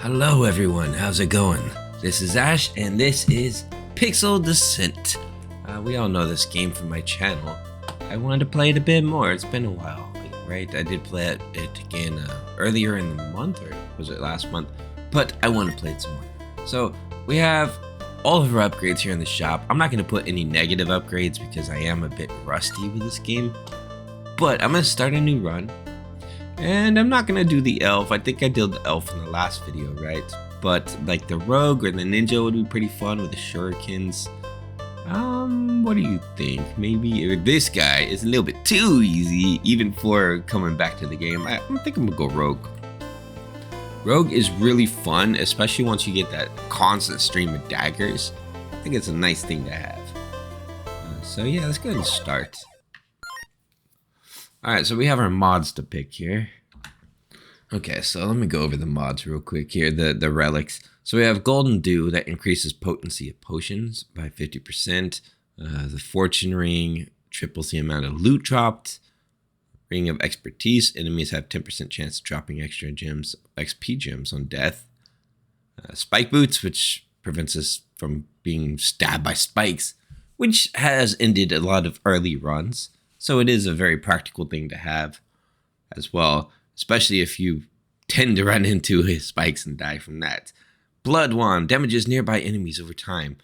Hello everyone, how's it going? This is Ash and this is Pixel Descent. We all know this game from my channel. I wanted to play it a bit more, it's been a while, right? I did play it again earlier in the month, or was it last month? But I want to play it some more. So we have all of our upgrades here in the shop. I'm not going to put any negative upgrades because I am a bit rusty with this game. But I'm going to start a new run. And I'm not going to do the elf. I think I did the elf in the last video, right? But like the rogue or the ninja would be pretty fun with the shurikens. What do you think? Maybe this guy is a little bit too easy, even for coming back to the game. I think I'm going to go rogue. Rogue is really fun, especially once you get that constant stream of daggers. I think it's a nice thing to have. So yeah, let's go ahead and start. Alright, so we have our mods to pick here. Okay, so let me go over the mods real quick here, the relics. So we have Golden Dew that increases potency of potions by 50%. The Fortune Ring triples the amount of loot dropped. Ring of Expertise, enemies have 10% chance of dropping extra gems, XP gems on death. Spike Boots, which prevents us from being stabbed by spikes, which has ended a lot of early runs. So it is a very practical thing to have as well, especially if you tend to run into his spikes and die from that. Blood Wand damages nearby enemies over time.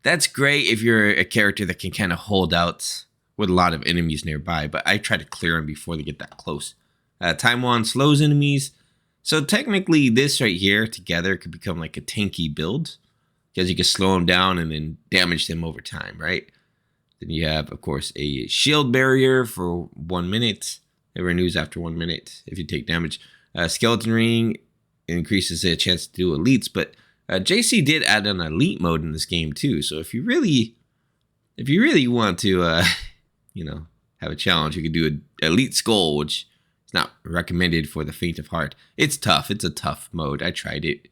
That's great if you're a character that can kind of hold out with a lot of enemies nearby, but I try to clear them before they get that close. Time Wand slows enemies. So technically this right here together could become like a tanky build, because you can slow them down and then damage them over time, right? Then you have, of course, a shield barrier for 1 minute. It renews after 1 minute if you take damage. Skeleton Ring increases the chance to do elites, but JC did add an elite mode in this game too. So if you really want to, have a challenge, you could do an elite skull, which is not recommended for the faint of heart. It's tough. It's a tough mode. I tried it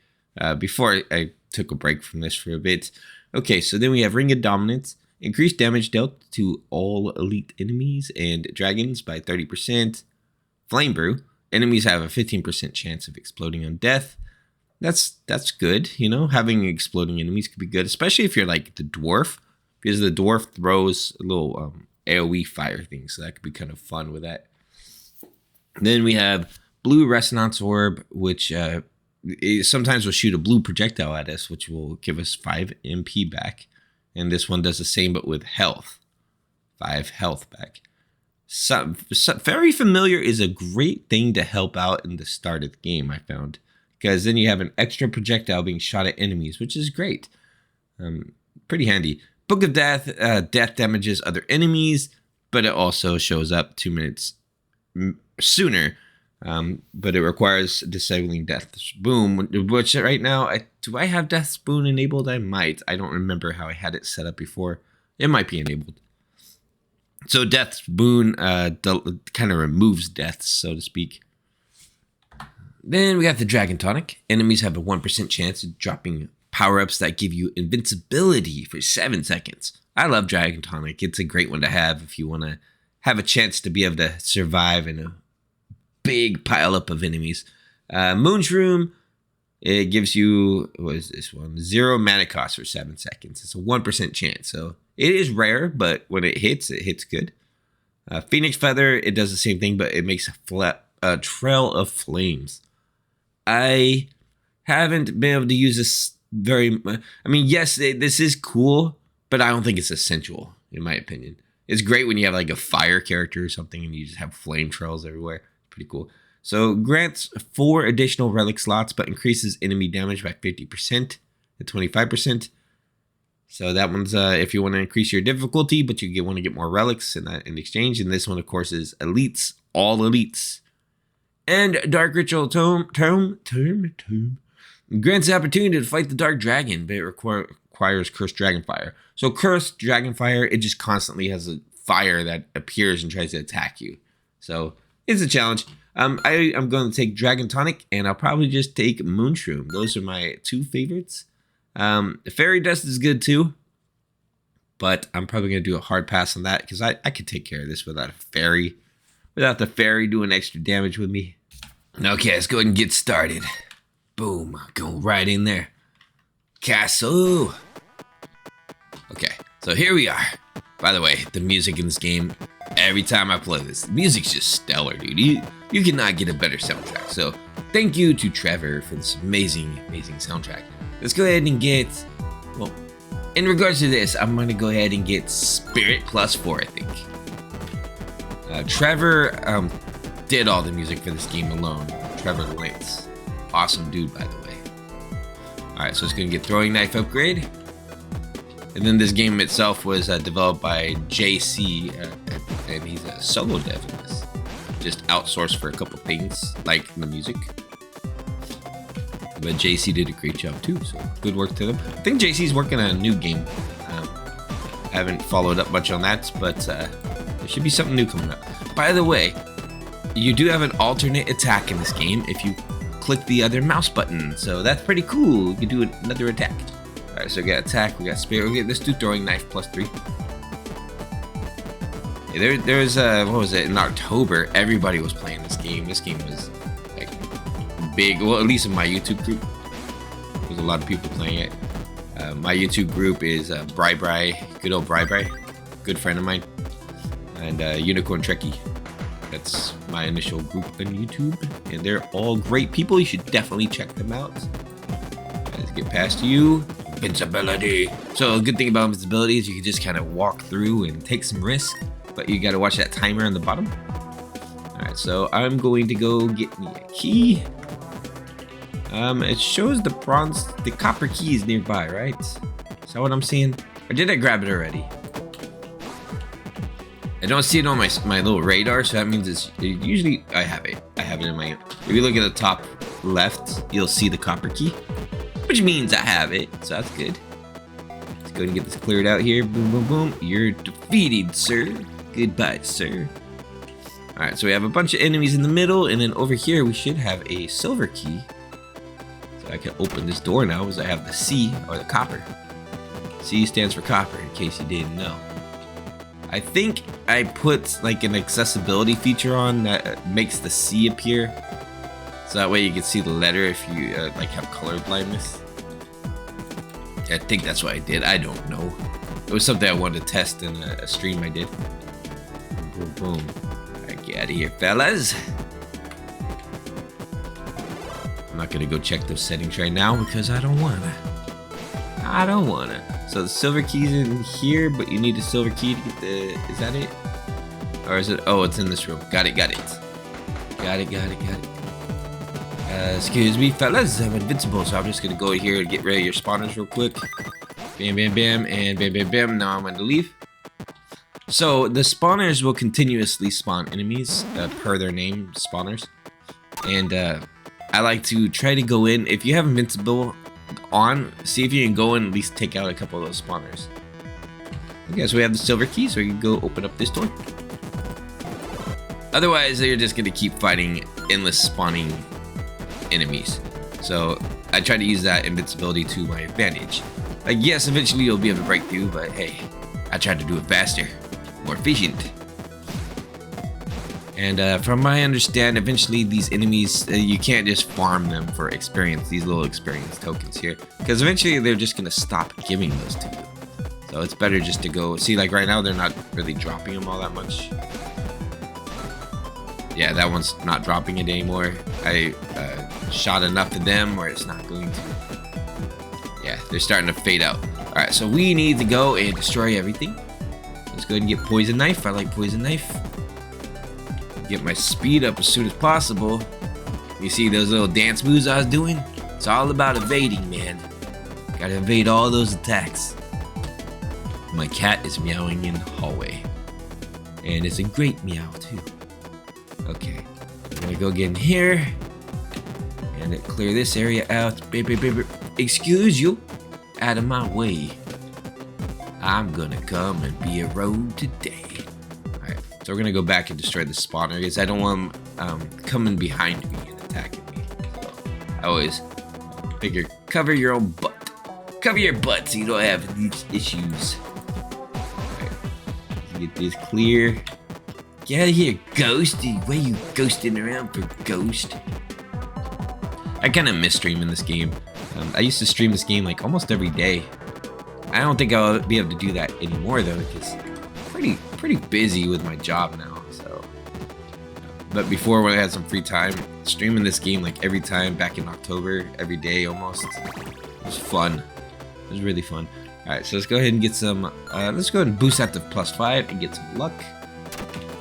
before I took a break from this for a bit. Okay, so then we have Ring of Dominance. Increased damage dealt to all elite enemies and dragons by 30%. Flame Brew. Enemies have a 15% chance of exploding on death. That's good, having exploding enemies could be good, especially if you're like the dwarf, because the dwarf throws a little AoE fire thing, so that could be kind of fun with that. Then we have Blue Resonance Orb, which sometimes will shoot a blue projectile at us, which will give us 5 MP back. And this one does the same, but with health. 5 health back. Very familiar is a great thing to help out in the start of the game, I found. Because then you have an extra projectile being shot at enemies, which is great. Pretty handy. Book of Death. Death damages other enemies, but it also shows up 2 minutes sooner. But it requires disabling Death's Boon, which right now, do I have Death's Boon enabled? I might. I don't remember how I had it set up before. It might be enabled. So Death's Boon kind of removes deaths, so to speak. Then we got the Dragon Tonic. Enemies have a 1% chance of dropping power-ups that give you invincibility for 7 seconds. I love Dragon Tonic. It's a great one to have if you want to have a chance to be able to survive in a big pile up of enemies. Moonshroom, it gives you, what is this one? 0 mana cost for 7 seconds. It's a 1% chance. So it is rare, but when it hits good. Phoenix Feather, it does the same thing, but it makes a trail of flames. I haven't been able to use this very much. I mean, yes, this is cool, but I don't think it's essential, in my opinion. It's great when you have like a fire character or something and you just have flame trails everywhere. Pretty cool. So grants 4 additional relic slots, but increases enemy damage by 50% to 25%. So that one's if you want to increase your difficulty, but you want to get more relics in exchange. And this one, of course, is elites, all elites. And Dark Ritual Tome grants the opportunity to fight the Dark Dragon, but it requires Cursed Dragonfire. So Cursed Dragonfire, it just constantly has a fire that appears and tries to attack you. So it's a challenge. I'm going to take Dragon Tonic, and I'll probably just take Moonshroom. Those are my 2 favorites. Fairy Dust is good too, but I'm probably going to do a hard pass on that because I could take care of this without a fairy. Without the fairy doing extra damage with me. Okay, let's go ahead and get started. Boom. Go right in there. Castle. Okay, so here we are. By the way, the music in this game, every time I play this, the music's just stellar, dude. You cannot get a better soundtrack. So thank you to Trevor for this amazing, amazing soundtrack. Let's go ahead and get, well, in regards to this, I'm going to go ahead and get Spirit +4, I think. Trevor did all the music for this game alone. Trevor Lance. Awesome dude, by the way. Alright, so it's going to get Throwing Knife upgrade. And then this game itself was developed by JC, and he's a solo dev in this. Just outsourced for a couple things, like the music. But JC did a great job too, so good work to them. I think JC's working on a new game. I haven't followed up much on that, but there should be something new coming up. By the way, you do have an alternate attack in this game if you click the other mouse button, so that's pretty cool. You can do another attack. Alright, so we got attack, we got spirit. Okay, let's do Throwing Knife +3. Yeah, there's what was it, in October, everybody was playing this game. This game was like big, well, at least in my YouTube group. There's a lot of people playing it. My YouTube group is Bri, good old Bri, good friend of mine, and Unicorn Trekkie. That's my initial group on YouTube, and they're all great people. You should definitely check them out. Let's get past you. Invincibility. So a good thing about invincibility is you can just kind of walk through and take some risk, but you got to watch that timer on the bottom. Alright, so I'm going to go get me a key. It shows the copper key is nearby, right? Is that what I'm seeing? Or did I grab it already? I don't see it on my little radar, so that means it's usually I have it in my, if you look at the top left, you'll see the copper key, which means I have it, so that's good. Let's go and get this cleared out here. Boom, boom, boom. You're defeated, sir. Goodbye, sir. Alright, so we have a bunch of enemies in the middle, and then over here we should have a silver key. So I can open this door now because I have the C, or the copper. C stands for copper, in case you didn't know. I think I put like an accessibility feature on that makes the C appear. So that way you can see the letter if you like have color blindness. I think that's what I did. I don't know. It was something I wanted to test in a stream I did. Boom, boom. Alright, get out of here, fellas. I'm not gonna go check those settings right now because I don't wanna. So the silver key's in here, but you need a silver key to get the, is that it? Or is it, oh, it's in this room. Got it. Got it. Excuse me, fellas, I'm invincible, so I'm just gonna go here and get rid of your spawners real quick. Bam, bam, bam, and bam, bam, bam. Now I'm gonna leave. So the spawners will continuously spawn enemies per their name, spawners. And I like to try to go in, if you have invincible on, see if you can go in and at least take out a couple of those spawners. Okay, so we have the silver key, so you can go open up this door. Otherwise, you're just gonna keep fighting endless spawning enemies. So I try to use that invincibility to my advantage. Like, yes, eventually you'll be able to break through, but hey, I tried to do it faster, more efficient. And from my understanding, eventually these enemies, you can't just farm them for experience, these little experience tokens here, because eventually they're just gonna stop giving those to you. So it's better just to go, see, like right now they're not really dropping them all that much. Yeah, that one's not dropping it anymore. I shot enough to them where it's not going to. Yeah, they're starting to fade out. Alright, so we need to go and destroy everything. Let's go ahead and get Poison Knife. I like Poison Knife. Get my speed up as soon as possible. You see those little dance moves I was doing? It's all about evading, man. Gotta evade all those attacks. My cat is meowing in the hallway. And it's a great meow, too. Okay, I'm gonna go get in here and clear this area out. Excuse you, out of my way. I'm gonna come and be a rogue today. Alright, so we're gonna go back and destroy the spawner because I don't want them coming behind me and attacking me. So I always figure cover your own butt. Cover your butt so you don't have these issues. Alright, let's get this clear. Get out of here, Ghosty. Why you ghosting around for Ghost? I kind of miss streaming this game. I used to stream this game like almost every day. I don't think I'll be able to do that anymore though, because I'm pretty busy with my job now. So, but before, when I had some free time, streaming this game like every time back in October, every day almost, it was fun. It was really fun. All right, so let's go ahead and get some. Let's go ahead and boost that to +5 and get some luck.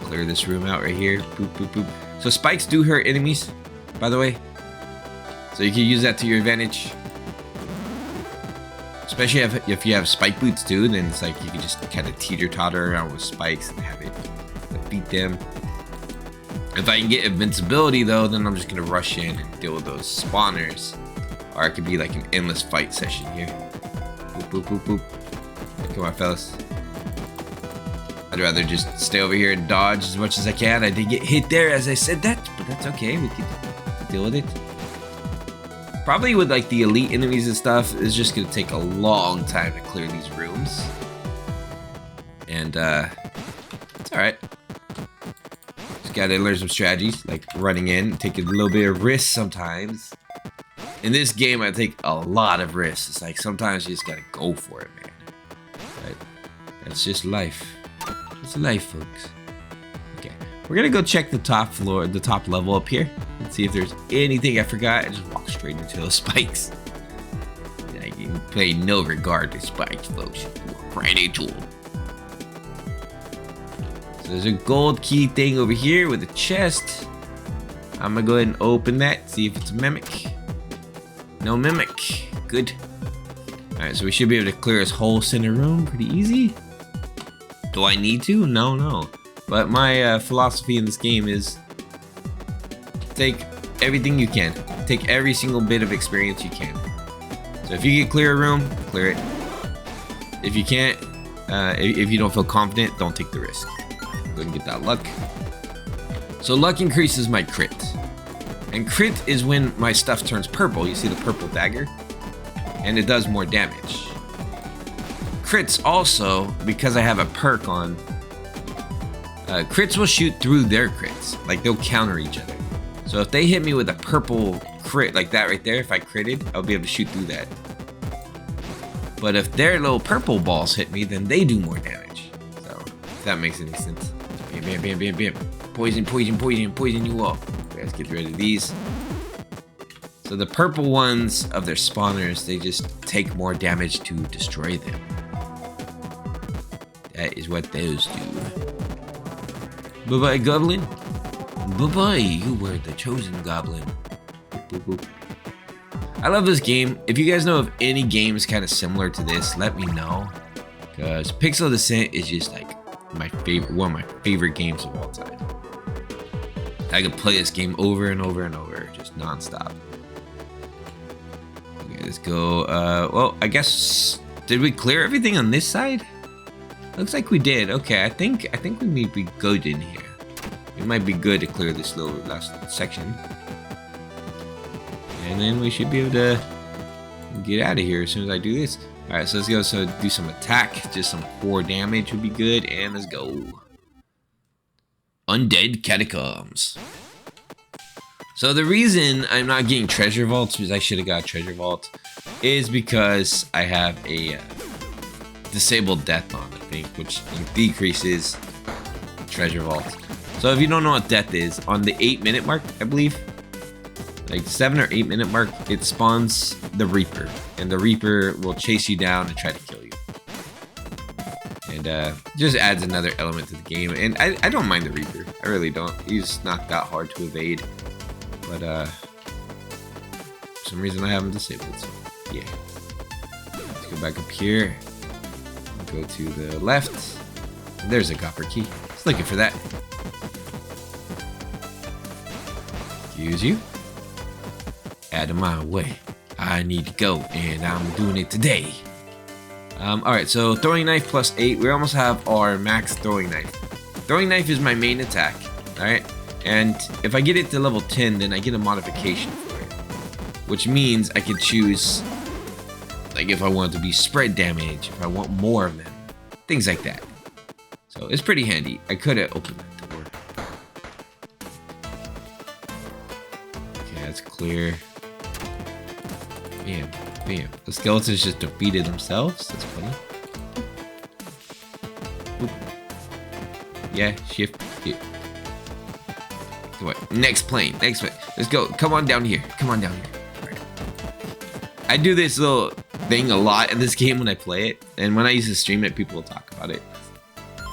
Clear this room out right here. Boop boop boop. So spikes do hurt enemies, by the way. So you can use that to your advantage. Especially if you have spike boots too, then it's like you can just kind of teeter-totter around with spikes and have it beat them. If I can get invincibility though, then I'm just gonna rush in and deal with those spawners. Or it could be like an endless fight session here. Boop, boop, boop, boop. Come on, fellas. I'd rather just stay over here and dodge as much as I can. I did get hit there as I said that, but that's okay. We can deal with it. Probably with like the elite enemies and stuff, it's just gonna take a long time to clear these rooms. And it's alright. Just gotta learn some strategies, like running in, taking a little bit of risk sometimes. In this game, I take a lot of risks. It's like sometimes you just gotta go for it, man. Right? That's just life. It's life, folks. Okay, we're gonna go check the top floor, the top level up here. Let's see if there's anything I forgot. I just walk straight into those spikes. I can pay no regard to spikes, folks. Walk right into them. So there's a gold key thing over here with a chest. I'm gonna go ahead and open that, see if it's a mimic. No mimic. Good. Alright, so we should be able to clear this whole center room pretty easy. Do I need to? No. But my philosophy in this game is take everything you can. Take every single bit of experience you can. So if you can clear a room, clear it. If you can't, if you don't feel confident, don't take the risk. Go ahead and get that luck. So luck increases my crit. And crit is when my stuff turns purple. You see the purple dagger? And it does more damage. Crits also, because I have a perk on, crits will shoot through their crits. Like they'll counter each other. So if they hit me with a purple crit like that right there, if I critted, I'll be able to shoot through that. But if their little purple balls hit me, then they do more damage. So if that makes any sense. Bam, bam, bam, bam, bam. Poison, poison, poison, poison you all. Okay, let's get rid of these. So the purple ones of their spawners, they just take more damage to destroy them. That is what those do. Bye-bye, goblin. Bye-bye, you were the chosen goblin. Boop, boop, boop. I love this game. If you guys know of any games kind of similar to this, let me know. Because Pixel Descent is just like my favorite, one of my favorite games of all time. I could play this game over and over and over, just non-stop. Okay, let's go. Well, I guess, did we clear everything on this side? Looks like we did. Okay, I think we may be good in here. It might be good to clear this little last section. And then we should be able to get out of here as soon as I do this. Alright, so let's go. So do some attack. Just some 4 damage would be good. And let's go. Undead Catacombs. So the reason I'm not getting treasure vaults, because I should have got a treasure vault, is because I have a disabled death on, I think, which decreases treasure vault. So if you don't know what death is, on the 8-minute mark, I believe, like 7 or 8 minute mark, it spawns the Reaper, and the Reaper will chase you down and try to kill you. And just adds another element to the game. And I don't mind the Reaper, I really don't. He's not that hard to evade, but for some reason I have him disabled. So yeah, let's go back up here. Go to the left. There's a copper key. Just looking for that. Excuse you. Out of my way. I need to go, and I'm doing it today. Alright, so throwing knife +8. We almost have our max throwing knife. Throwing knife is my main attack. Alright? And if I get it to level 10, then I get a modification for it. Which means I can choose, like, if I want it to be spread damage, if I want more of them. Things like that. So it's pretty handy. I could have opened that door. Okay, that's clear. Bam, bam. The skeletons just defeated themselves. That's funny. Oop. Yeah, shift. Yeah. Come on. Next plane. Next plane. Let's go. Come on down here. Come on down here. Right. I do this little thing a lot in this game when I play it. And when I used to stream it, people will talk about it.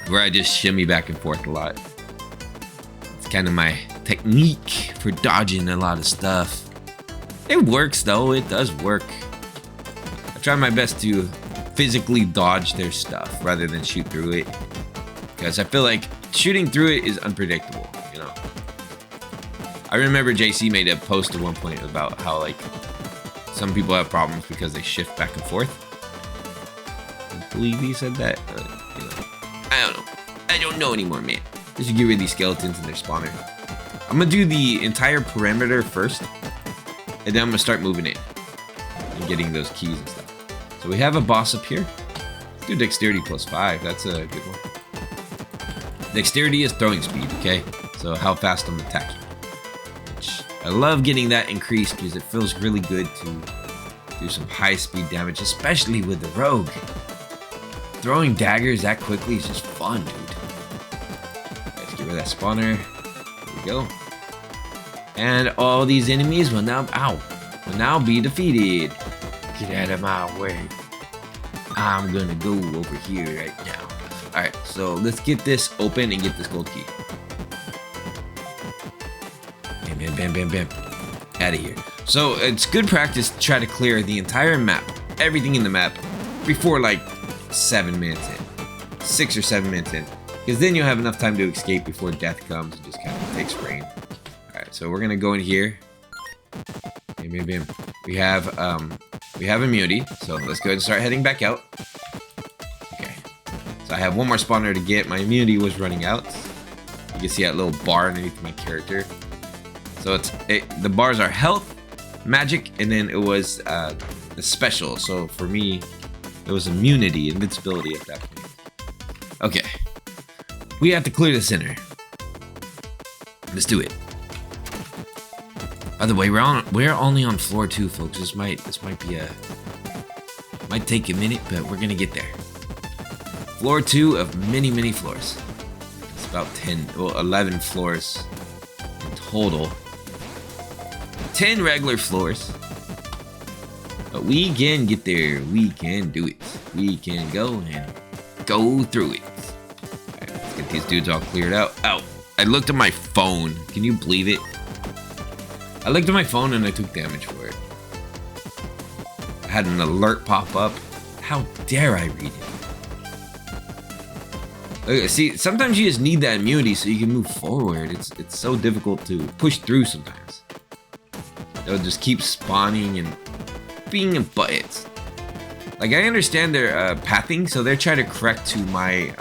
Where I just shimmy back and forth a lot. It's kind of my technique for dodging a lot of stuff. It works though, it does work. I try my best to physically dodge their stuff rather than shoot through it. Because I feel like shooting through it is unpredictable, you know. I remember JC made a post at one point about how like some people have problems because they shift back and forth. I believe he said that. You know, I don't know anymore, man. Just get rid of these skeletons and their spawner. I'm gonna do the entire perimeter first. And then I'm gonna start moving it and getting those keys and stuff. So we have a boss up here. Let's do dexterity +5. That's a good one. Dexterity is throwing speed, okay? So how fast I'm attacking. Which I love getting that increased because it feels really good to do some high speed damage, especially with the rogue. Throwing daggers that quickly is just fun, dude. Let's get rid of that spawner. There we go. And all these enemies will now be defeated. Get out of my way. I'm gonna go over here right now. Alright, so let's get this open and get this gold key. Bam, bam, bam, bam, bam. Out of here. So it's good practice to try to clear the entire map, everything in the map, before like 7 minutes in. 6 or 7 minutes in. Because then you'll have enough time to escape before death comes and just kind of takes reign. So we're gonna go in here. Bam, bam, bam. We have immunity, so let's go ahead and start heading back out. Okay. So I have one more spawner to get. My immunity was running out. You can see that little bar underneath my character. So the bars are health, magic, and then it was the special. So for me, it was immunity, invincibility at that point. Okay. We have to clear the center. Let's do it. By the way, we're only on floor 2, folks. This might take a minute, but we're gonna get there. Floor 2 of many floors. It's about 11 floors in total. 10 regular floors. But we can get there. We can do it. We can go and go through it. Alright, let's get these dudes all cleared out. Ow! I looked at my phone. Can you believe it? I looked at my phone and I took damage for it. I had an alert pop up. How dare I read it? Okay, see, sometimes you just need that immunity so you can move forward. It's so difficult to push through sometimes. They'll just keep spawning and being in buttons. Like, I understand their pathing, so they're trying to correct to my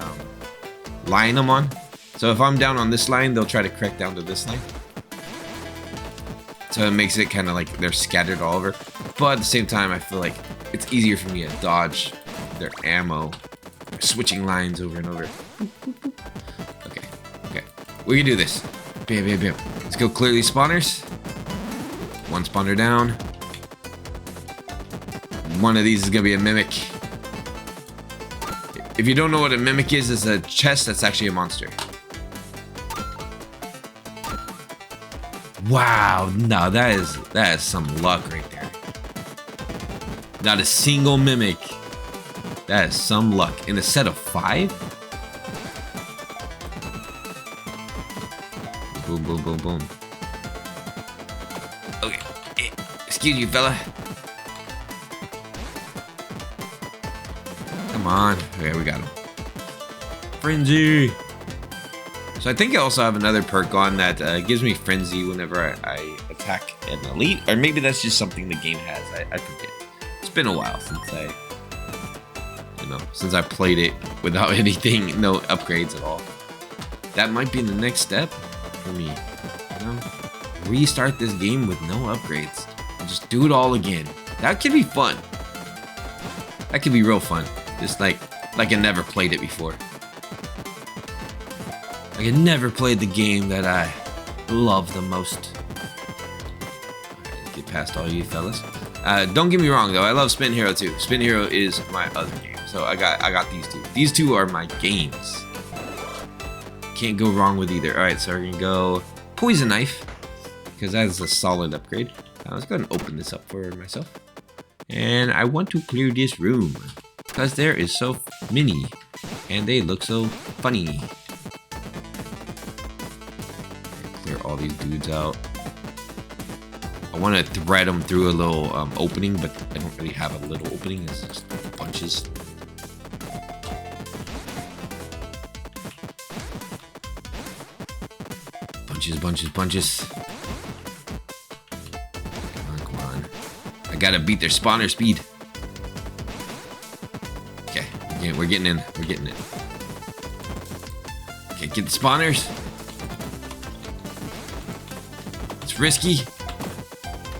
line I'm on. So if I'm down on this line, they'll try to correct down to this line. So it makes it kind of like they're scattered all over. But at the same time, I feel like it's easier for me to dodge their ammo. Switching lines over and over. Okay, okay. We can do this. Bam, bam, bam. Let's go clear these spawners. One spawner down. One of these is going to be a mimic. If you don't know what a mimic is, it's a chest that's actually a monster. Wow, no, that is some luck right there. Not a single mimic. That is some luck. In a set of 5? Boom, boom, boom, boom. Okay, excuse you, fella. Come on. Okay, we got him. Frenzy. So I think I also have another perk on that gives me frenzy whenever I attack an elite, or maybe that's just something the game has. I forget. It's been a while since I played it without anything, no upgrades at all. That might be the next step for me. You know, restart this game with no upgrades and just do it all again. That could be fun. That could be real fun. Just like I never played it before. Like I never played the game that I love the most. Alright, let's get past all you fellas. Don't get me wrong though, I love Spin Hero too. Spin Hero is my other game, so I got these two. These two are my games. Can't go wrong with either. All right, so we're gonna go Poison Knife because that's a solid upgrade. Let's go ahead and open this up for myself, and I want to clear this room because there is so many, and they look so funny. Clear all these dudes out. I want to thread them through a little opening, but I don't really have a little opening. It's just bunches. Bunches. Come on. I gotta beat their spawner speed. Okay, we're getting in. Okay, get the spawners. It's risky.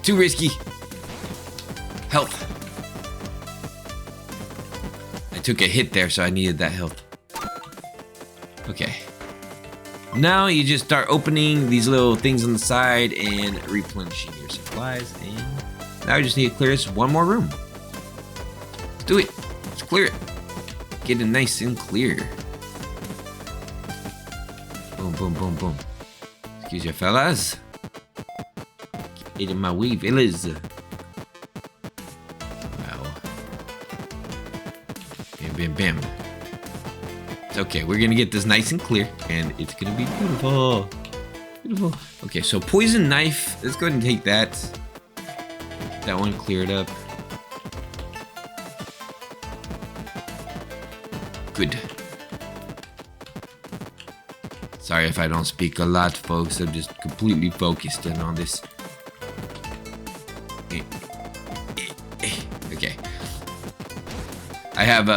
Too risky. Health. I took a hit there, so I needed that health. Okay. Now you just start opening these little things on the side and replenishing your supplies. And now you just need to clear this one more room. Let's do it. Let's clear it. Get it nice and clear. Boom. Excuse you, fellas. Get in my way, fellas. Wow. Bam. It's okay, we're gonna get this nice and clear, and it's gonna be beautiful. Okay, so Poison Knife. Let's go ahead and take that. That one cleared up. Good. Sorry if I don't speak a lot, folks. I'm just completely focused in on this. Okay. I have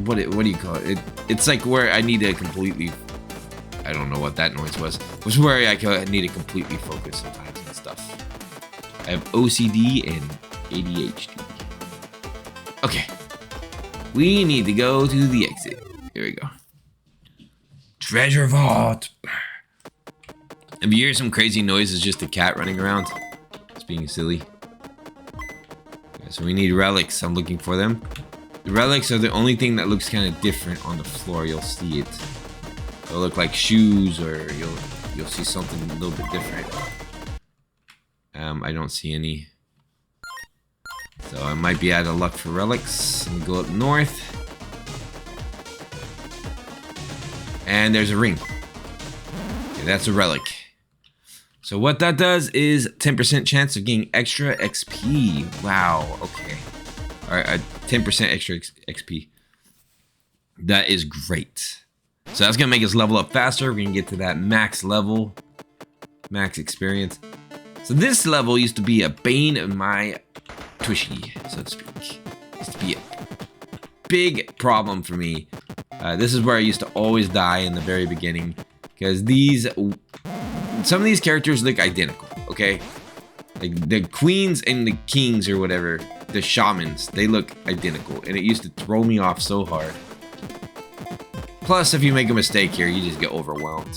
what do you call it? It's like where I need to completely. I don't know what that noise was. It was where I need to completely focus sometimes and stuff. I have OCD and ADHD. Okay. We need to go to the exit. Here we go. Treasure vault. If you hear some crazy noise, it's just a cat running around. It's being silly. Okay, so we need relics. I'm looking for them. The relics are the only thing that looks kind of different on the floor. You'll see it. They'll look like shoes, or you'll see something a little bit different. I don't see any. So I might be out of luck for relics. Let me go up north. And there's a ring. Okay, that's a relic. So what that does is 10% chance of getting extra XP. Wow, okay. Alright, 10% extra XP. That is great. So that's going to make us level up faster. We're going to get to that max level. Max experience. So this level used to be a bane of my tushy, so to speak. Used to be a big problem for me. This is where I used to always die in the very beginning. Because some of these characters look identical, okay? Like the queens and the kings or whatever, the shamans, they look identical. And it used to throw me off so hard. Plus, if you make a mistake here, you just get overwhelmed.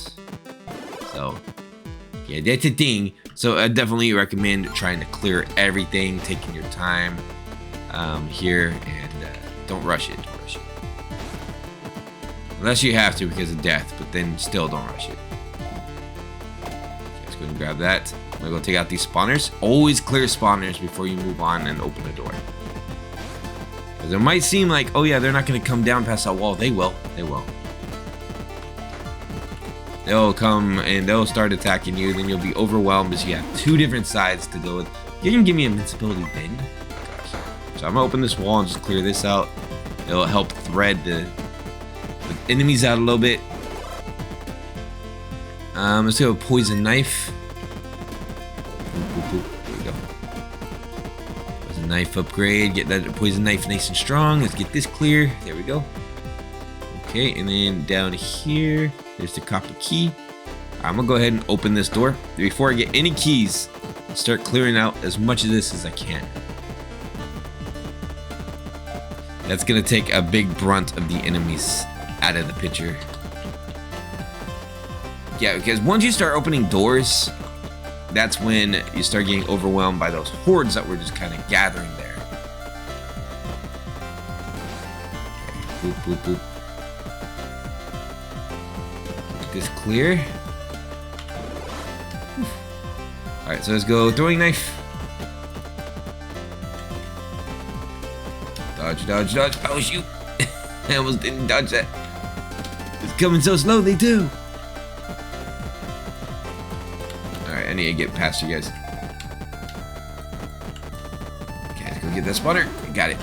So, yeah, that's the thing. So I definitely recommend trying to clear everything, taking your time here, and don't rush it. Unless you have to because of death, but then still don't rush it. Okay, let's go and grab that. I'm gonna go take out these spawners. Always clear spawners before you move on and open the door. Because it might seem like, oh yeah, they're not gonna come down past that wall. They will. They will. They'll come and they'll start attacking you. Then you'll be overwhelmed as you have two different sides to go with. You can give me invincibility then. Gosh. So I'm gonna open this wall and just clear this out. It'll help thread the enemies out a little bit. Let's go with Poison Knife. There we go. Poison Knife upgrade. Get that Poison Knife nice and strong. Let's get this clear. There we go. Okay, and then down here, there's the copper key. I'm gonna go ahead and open this door. Before I get any keys, start clearing out as much of this as I can. That's gonna take a big brunt of the enemies out of the picture. Yeah, because once you start opening doors, that's when you start getting overwhelmed by those hordes that were just kind of gathering there. Okay, boop, boop, boop. Keep this clear. Alright, so let's go throwing knife. Dodge, dodge, dodge. Oh, shoot. I almost didn't dodge that. It's coming so slowly, too. Alright, I need to get past you guys. Okay, let's go get that spotter. Got it.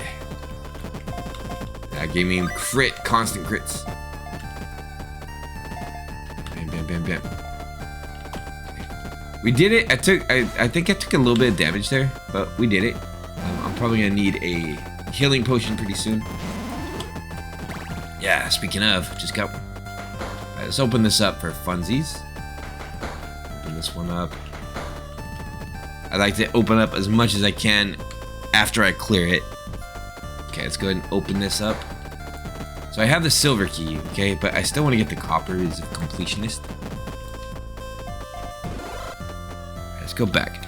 That gave me constant crits. Bam, bam, bam, bam. We did it. I think I took a little bit of damage there, but we did it. I'm probably gonna need a healing potion pretty soon. Yeah, speaking of, just got one. Alright, let's open this up for funsies. Open this one up. I like to open up as much as I can after I clear it. Okay, let's go ahead and open this up. So I have the silver key, okay, but I still want to get the copper as a completionist. Alright, let's go back.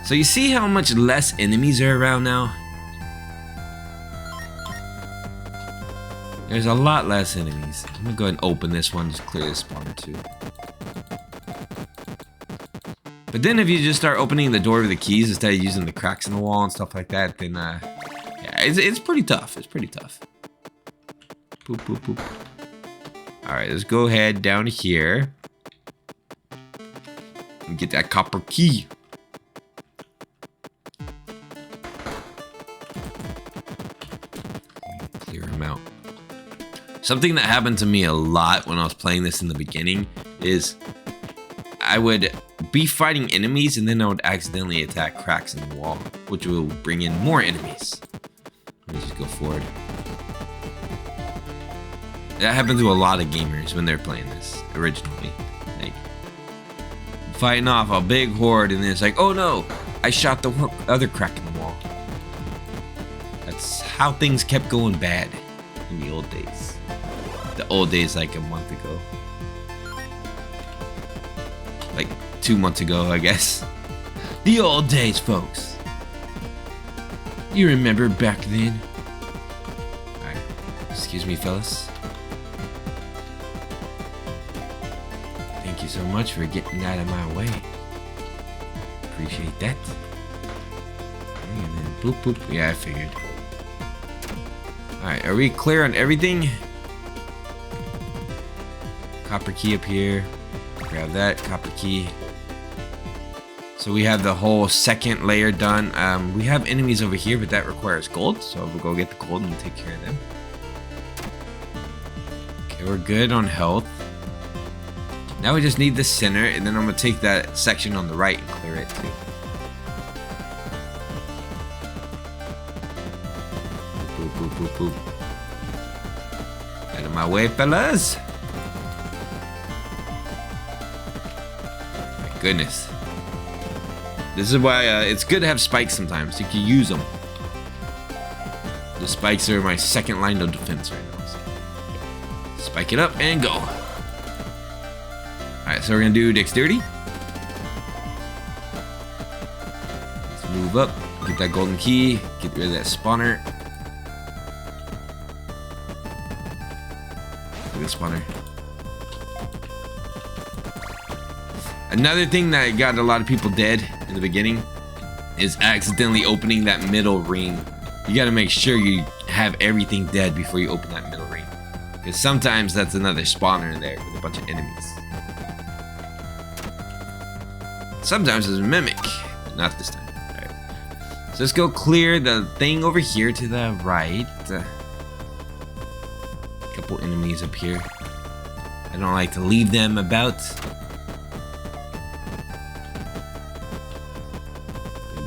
So you see how much less enemies are around now? There's a lot less enemies. I'm gonna go ahead and open this one, just clear this spawner too. But then if you just start opening the door with the keys instead of using the cracks in the wall and stuff like that, then yeah, it's pretty tough. It's pretty tough. Boop, boop, boop. Alright, let's go ahead down here and get that copper key. Clear him out. Something that happened to me a lot when I was playing this in the beginning is I would be fighting enemies and then I would accidentally attack cracks in the wall, which will bring in more enemies. Let me just go forward. That happened to a lot of gamers when they're playing this originally. Like, fighting off a big horde and then it's like, oh no, I shot the other crack in the wall. That's how things kept going bad in the old days. The old days, like a month ago. Like 2 months ago, I guess. The old days, folks. You remember back then? Alright, excuse me, fellas. Thank you so much for getting out of my way. Appreciate that. And then boop, boop. Yeah, I figured. Alright, are we clear on everything? Copper key up here. Grab that copper key. So we have the whole second layer done. We have enemies over here, but that requires gold. So we'll go get the gold and take care of them. Okay, we're good on health. Now we just need the center, and then I'm gonna take that section on the right and clear it too. Boop, boop, boop, boop, boop. Out of my way, fellas. Goodness. This is why it's good to have spikes sometimes. You can use them. The spikes are my second line of defense right now. So. Spike it up and go. Alright, so we're gonna do dexterity. Let's move up. Get that golden key. Get rid of that spawner. Look at the spawner. Another thing that got a lot of people dead in the beginning is accidentally opening that middle ring. You gotta make sure you have everything dead before you open that middle ring. Because sometimes that's another spawner there with a bunch of enemies. Sometimes it's a mimic, but not this time. Alright. So let's go clear the thing over here to the right. A couple enemies up here. I don't like to leave them about.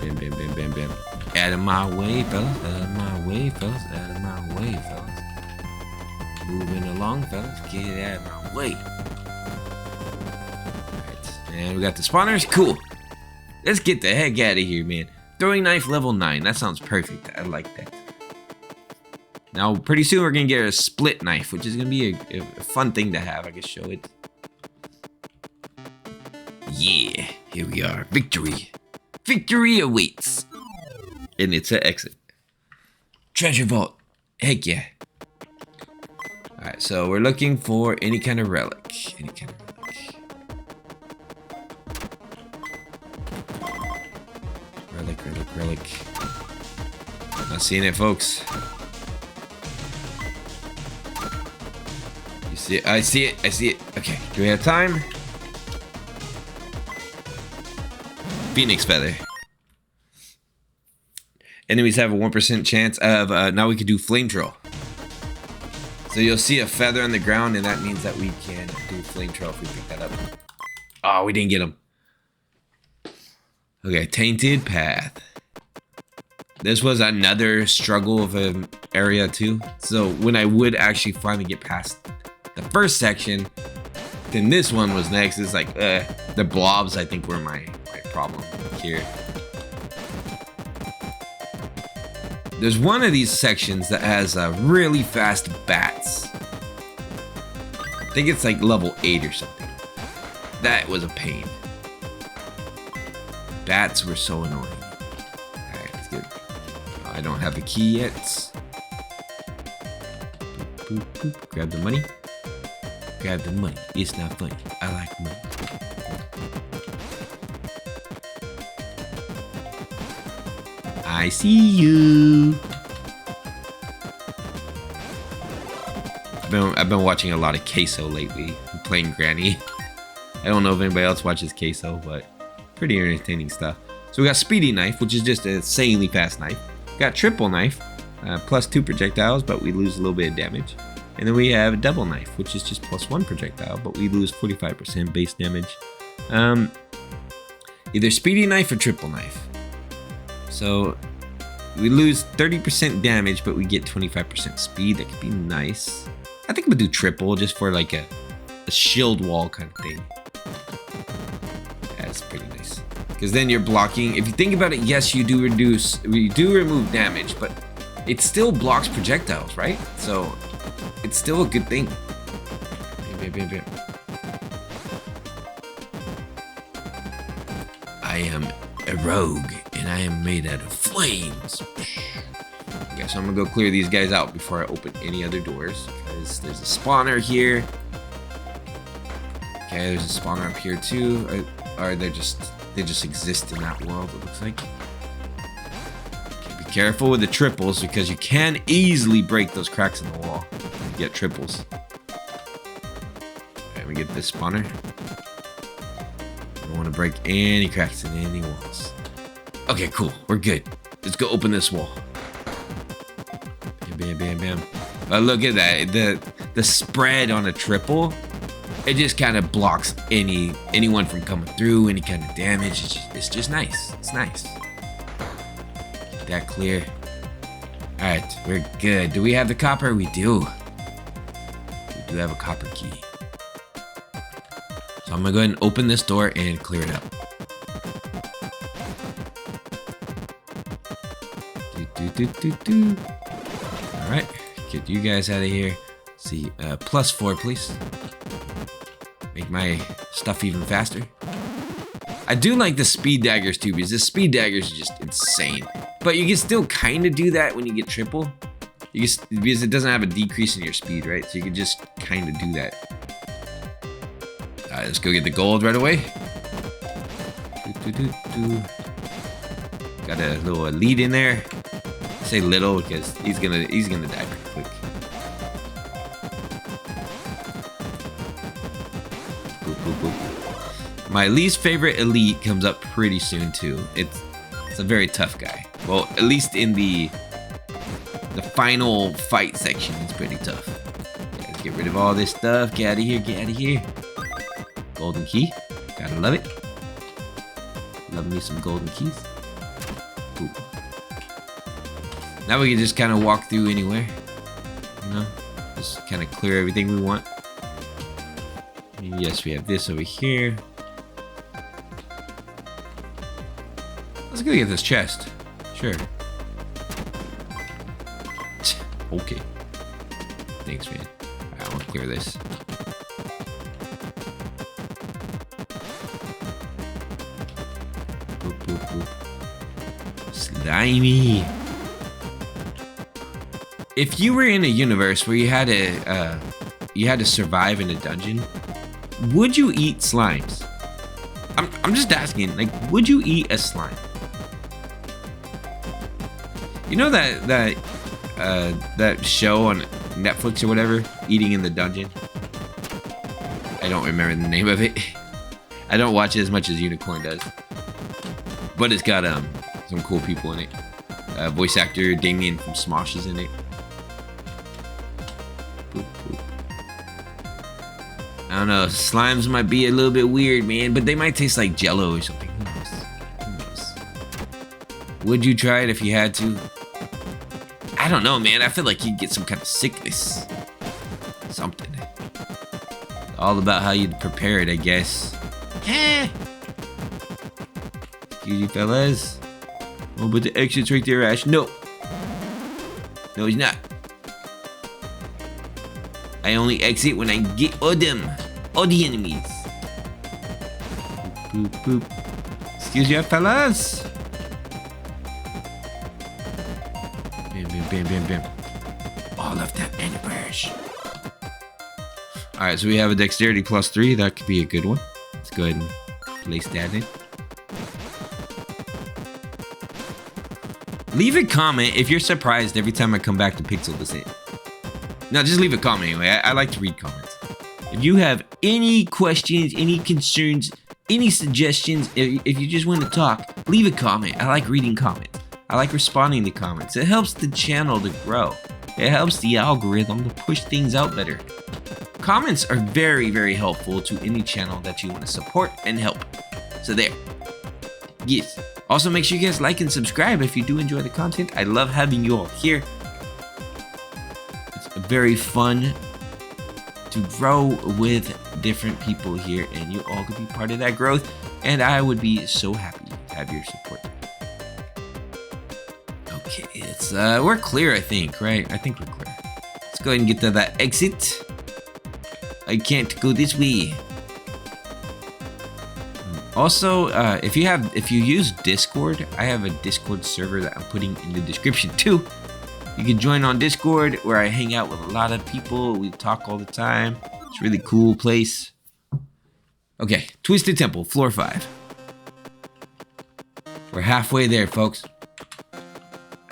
Bam, bam, bam, bam, bam. Out of my way, fellas. Out of my way, fellas. Out of my way, fellas. Moving along, fellas. Get out of my way. Alright. And we got the spawners. Cool. Let's get the heck out of here, man. Throwing knife level 9. That sounds perfect. I like that. Now, pretty soon we're going to get a split knife, which is going to be a fun thing to have. I can show it. Yeah. Here we are. Victory. Victory awaits. And it's an exit. Treasure vault. Heck yeah. Alright, so we're looking for any kind of relic. Any kind of relic. Relic. Not seeing it, folks. You see it? I see it. Okay, do we have time? Phoenix feather. Enemies have a 1% chance of, now we can do flame trail. So you'll see a feather on the ground, and that means that we can do flame trail if we pick that up. Oh, we didn't get him. Okay, tainted path. This was another struggle of an area too. So when I would actually finally get past the first section, then this one was next. It's like, the blobs I think were my problem here. There's one of these sections that has really fast bats. I think it's like level 8 or something. That was a pain. Bats were so annoying. Alright, let's get it. Oh, I don't have the key yet. Boop, boop, boop. Grab the money. Grab the money. It's not funny. I like money. I see you. I've been watching a lot of Queso lately. I'm playing Granny. I don't know if anybody else watches Queso, but pretty entertaining stuff. So we got Speedy Knife, which is just an insanely fast knife. Got Triple Knife, plus 2 projectiles, but we lose a little bit of damage. And then we have Double Knife, which is just plus 1 projectile, but we lose 45% base damage. Either Speedy Knife or Triple Knife. So we lose 30% damage, but we get 25% speed. That could be nice. I think I'm gonna do triple just for like a shield wall kind of thing. That's pretty nice. Because then you're blocking. If you think about it, yes, you do remove damage, but it still blocks projectiles, right? So it's still a good thing. I am a rogue, and I am made out of flames. Okay, so I'm gonna go clear these guys out before I open any other doors, because there's a spawner here. Okay, there's a spawner up here too. Or they just exist in that world, it looks like. Okay, be careful with the triples, because you can easily break those cracks in the wall. You get triples. Okay, we get this spawner. I don't want to break any cracks in any walls. Okay, cool. We're good. Let's go open this wall. Bam, bam, bam. But look at that. The spread on a triple, it just kind of blocks anyone from coming through, any kind of damage. It's just nice. It's nice. Get that clear. All right, we're good. Do we have the copper? We do. We do have a copper key. So I'm gonna go ahead and open this door and clear it up. All right, get you guys out of here. See, +4, please. Make my stuff even faster. I do like the speed daggers too, because the speed daggers are just insane. But you can still kind of do that when you get triple. Because it doesn't have a decrease in your speed, right? So you can just kind of do that. All right, let's go get the gold right away. Got a little elite in there. I say little because he's gonna die pretty quick. Boop, boop, boop. My least favorite elite comes up pretty soon too. It's a very tough guy. Well, at least in the final fight section, it's pretty tough. Okay, let's get rid of all this stuff. Get out of here. Get out of here. Golden key. Gotta love it. Love me some golden keys. Cool. Now we can just kind of walk through anywhere. You know? Just kind of clear everything we want. And yes, we have this over here. Let's go get this chest. Sure. Okay. Thanks, man. Alright, I want to clear this. Slimy. If you were in a universe where you had to survive in a dungeon, would you eat slimes? I'm just asking, like, would you eat a slime? You know that show on Netflix or whatever, Eating in the Dungeon? I don't remember the name of it. I don't watch it as much as Unicorn does. But it's got some cool people in it. Voice actor Damien from Smosh is in it. Boop, boop. I don't know, slimes might be a little bit weird, man, but they might taste like Jello or something. Who knows? Who knows? Would you try it if you had to? I don't know, man. I feel like you'd get some kind of sickness. Something. All about how you'd prepare it, I guess. Excuse you, fellas. Oh, but the exit's right there, Ash. No. No, he's not. I only exit when I get all the enemies. Boop, boop, boop. Excuse you, fellas. Bam, bam, bam, bam, bam. All of that anniversary. Alright, so we have a dexterity +3. That could be a good one. Let's go ahead and place that in. Leave a comment if you're surprised every time I come back to pixel this in. No, just leave a comment anyway. I like to read comments. If you have any questions, any concerns, any suggestions, if you just want to talk, leave a comment. I like reading comments. I like responding to comments. It helps the channel to grow. It helps the algorithm to push things out better. Comments are very, very helpful to any channel that you want to support and help. So there. Yes. Also, make sure you guys like and subscribe if you do enjoy the content. I love having you all here. It's very fun to grow with different people here, and you all could be part of that growth, and I would be so happy to have your support. Okay, it's we're clear, I think, right? I think we're clear. Let's go ahead and get to that exit. I can't go this way. Also, if you use Discord, I have a Discord server that I'm putting in the description too. You can join on Discord where I hang out with a lot of people. We talk all the time. It's a really cool place. Okay, Twisted Temple, floor 5. We're halfway there, folks.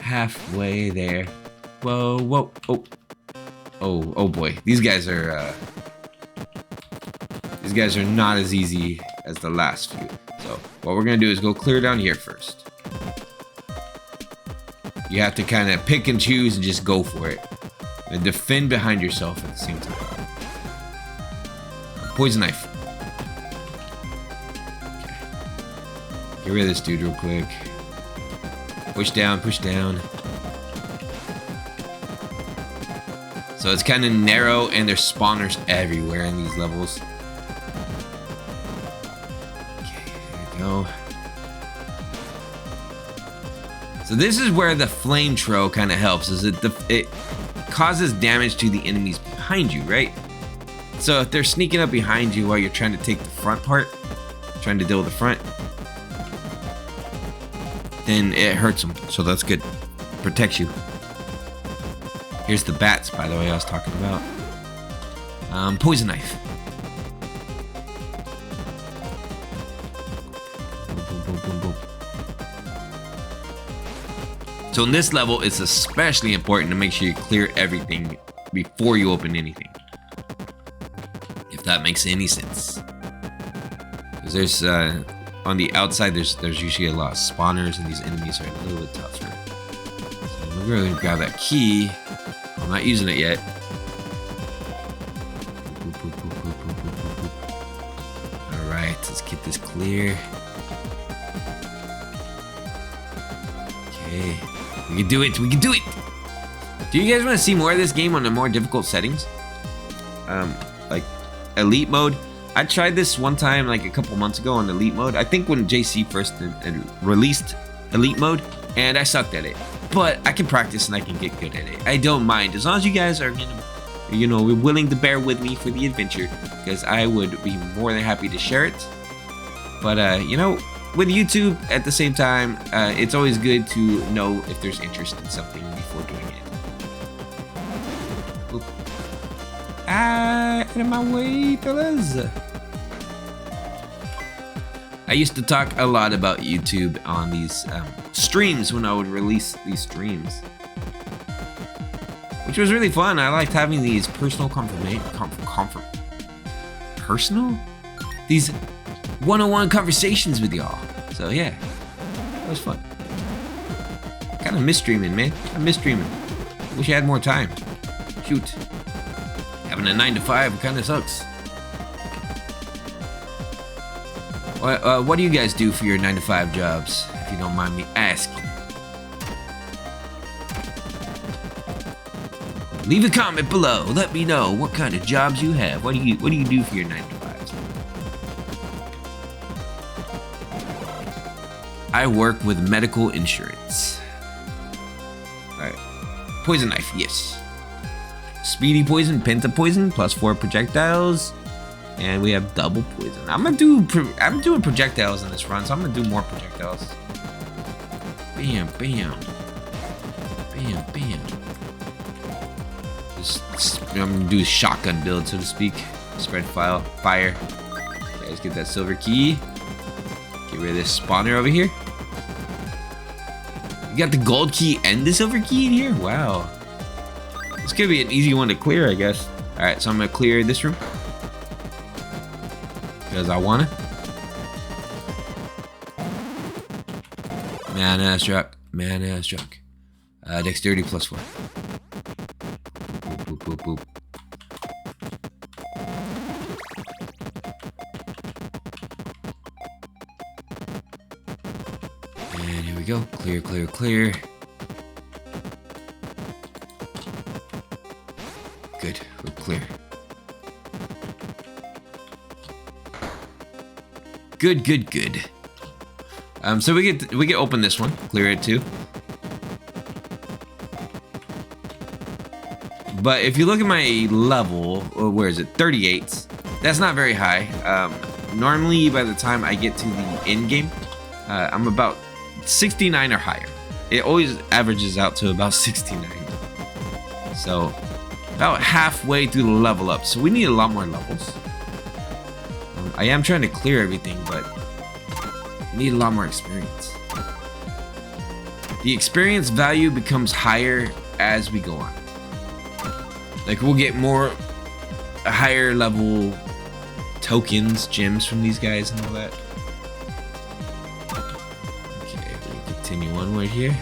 Halfway there. Whoa, whoa, oh boy. These guys are not as easy as the last few. So what we're gonna do is go clear down here first. You have to kind of pick and choose and just go for it. And defend behind yourself at the same time. Poison knife. Okay. Get rid of this dude real quick. Push down, push down. So it's kind of narrow and there's spawners everywhere in these levels. Go. So this is where the flame throw kind of helps, is it causes damage to the enemies behind you, right? So if they're sneaking up behind you while you're trying to take the front part, trying to deal with the front, then it hurts them. So that's good. Protects you. Here's the bats, by the way, I was talking about. Poison knife. So in this level, it's especially important to make sure you clear everything before you open anything. If that makes any sense. Because there's, on the outside, there's usually a lot of spawners, and these enemies are a little bit tougher. So I'm going to grab that key. I'm not using it yet. Alright, let's get this clear. Okay. We can do it. We can do it. Do you guys want to see more of this game on the more difficult settings? Like elite mode. I tried this one time like a couple months ago on elite mode. I think when JC first released elite mode, and I sucked at it. But I can practice and I can get good at it. I don't mind as long as you guys are, willing to bear with me for the adventure, because I would be more than happy to share it. But with YouTube, at the same time, it's always good to know if there's interest in something before doing it. Oop. Out of my way, fellas. I used to talk a lot about YouTube on these streams when I would release these streams, which was really fun. I liked having these personal these one-on-one conversations with y'all. So yeah, that was fun. Kind of miss streaming, man. I miss streaming. Wish I had more time. Shoot, having a 9-to-5 kind of sucks. What do you guys do for your 9-to-5 jobs, if you don't mind me asking? Leave a comment below. Let me know what kind of jobs you have. What do you do for your 9-to-5s? I work with medical insurance. Alright. Poison knife, yes. Speedy poison, penta poison, +4 projectiles. And we have double poison. I'm doing projectiles in this run, so I'm gonna do more projectiles. Bam, bam. Bam, bam. I'm gonna do a shotgun build, so to speak. Spread fire. Okay, let's get that silver key. Get rid of this spawner over here. You got the gold key and the silver key in here? Wow. This could be an easy one to clear, I guess. Alright, so I'm gonna clear this room. Because I wanna. Mana struck. Dexterity +4. Boop, boop, boop. And here we go. Clear. Good, we're clear. Good. So we get open this one, clear it too. But if you look at my level, where is it? 38. That's not very high. Normally, by the time I get to the end game, I'm about 69 or higher. It always averages out to about 69. So about halfway through the level up. So we need a lot more levels. I am trying to clear everything, but I need a lot more experience. The experience value becomes higher as we go on. Like, we'll get more higher level tokens, gems from these guys and all that. Okay, we'll continue onward here.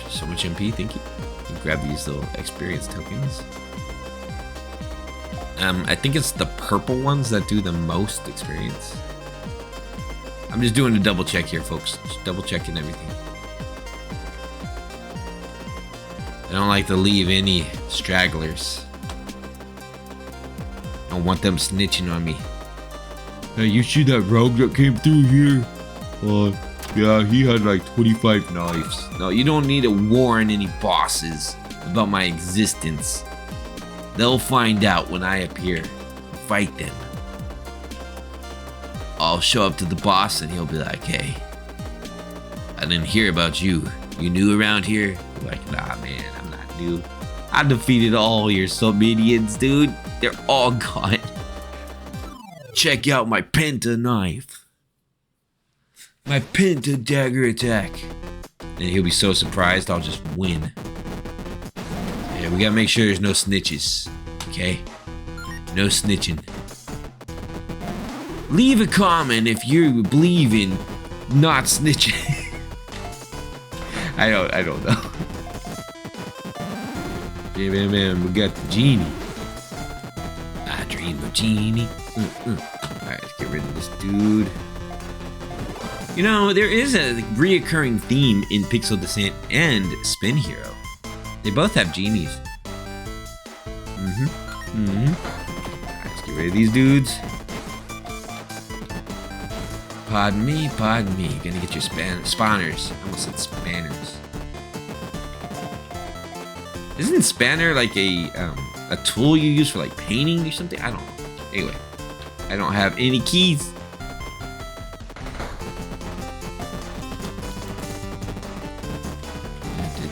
So much MP, thank you. You can grab these little experience tokens. I think it's the purple ones that do the most experience. I'm just doing a double check here, folks. Just double checking everything. I don't like to leave any stragglers. I don't want them snitching on me. Hey, you see that rogue that came through here? Yeah, he had like 25 knives. No, you don't need to warn any bosses about my existence. They'll find out when I appear. Fight them. I'll show up to the boss and he'll be like, hey, I didn't hear about you. You new around here? I'm like, nah, man, I'm not new. I defeated all your sub-minions, dude. They're all gone. Check out my penta knife. My penta dagger attack. And he'll be so surprised I'll just win. Yeah, we gotta make sure there's no snitches. Okay? No snitching. Leave a comment if you believe in not snitching. I don't know. Yeah, man, we got the genie. I dream of genie. Alright, let's get rid of this dude. You know, there is a reoccurring theme in Pixel Descent and Spin Hero. They both have genies. Alright, let's get rid of these dudes. Pardon me. Gonna get your spawners. I almost said spanners. Isn't spanner like a tool you use for like painting or something? I don't know. Anyway, I don't have any keys.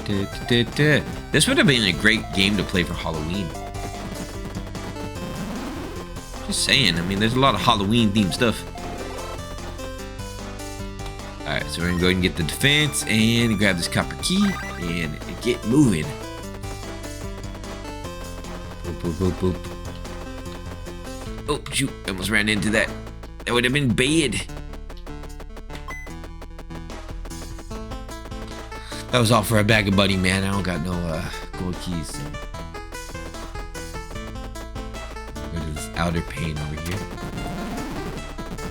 This would have been a great game to play for Halloween. Just saying, I mean, there's a lot of Halloween themed stuff. Alright, so we're gonna go ahead and get the defense and grab this copper key and get moving. Boop, boop, boop, boop. Oh, shoot, I almost ran into that. That would have been bad. That was all for a bag of buddy, man. I don't got no gold keys. So. Go to this outer pane over here.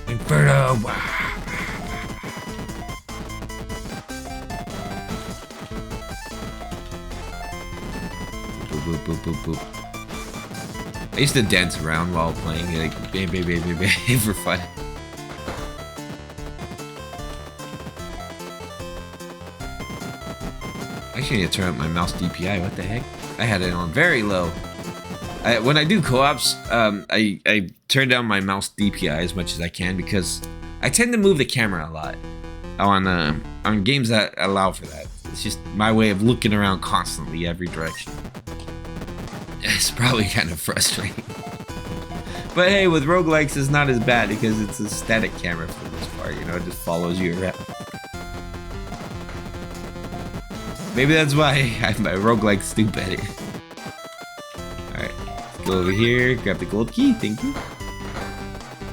Inferno! Boop, boop, boop, boop, boop. I used to dance around while playing, like, bam, bam, bam, bam, bam, for fun. Actually, I need to turn up my mouse DPI. What the heck? I had it on very low. When I do co-ops, I turn down my mouse DPI as much as I can because I tend to move the camera a lot on games that allow for that. It's just my way of looking around constantly, every direction. It's probably kind of frustrating. But hey, with roguelikes, it's not as bad because it's a static camera for the most part. You know, it just follows you around. Maybe that's why my roguelike stupid at it. Alright, let's go over here, grab the gold key, thank you.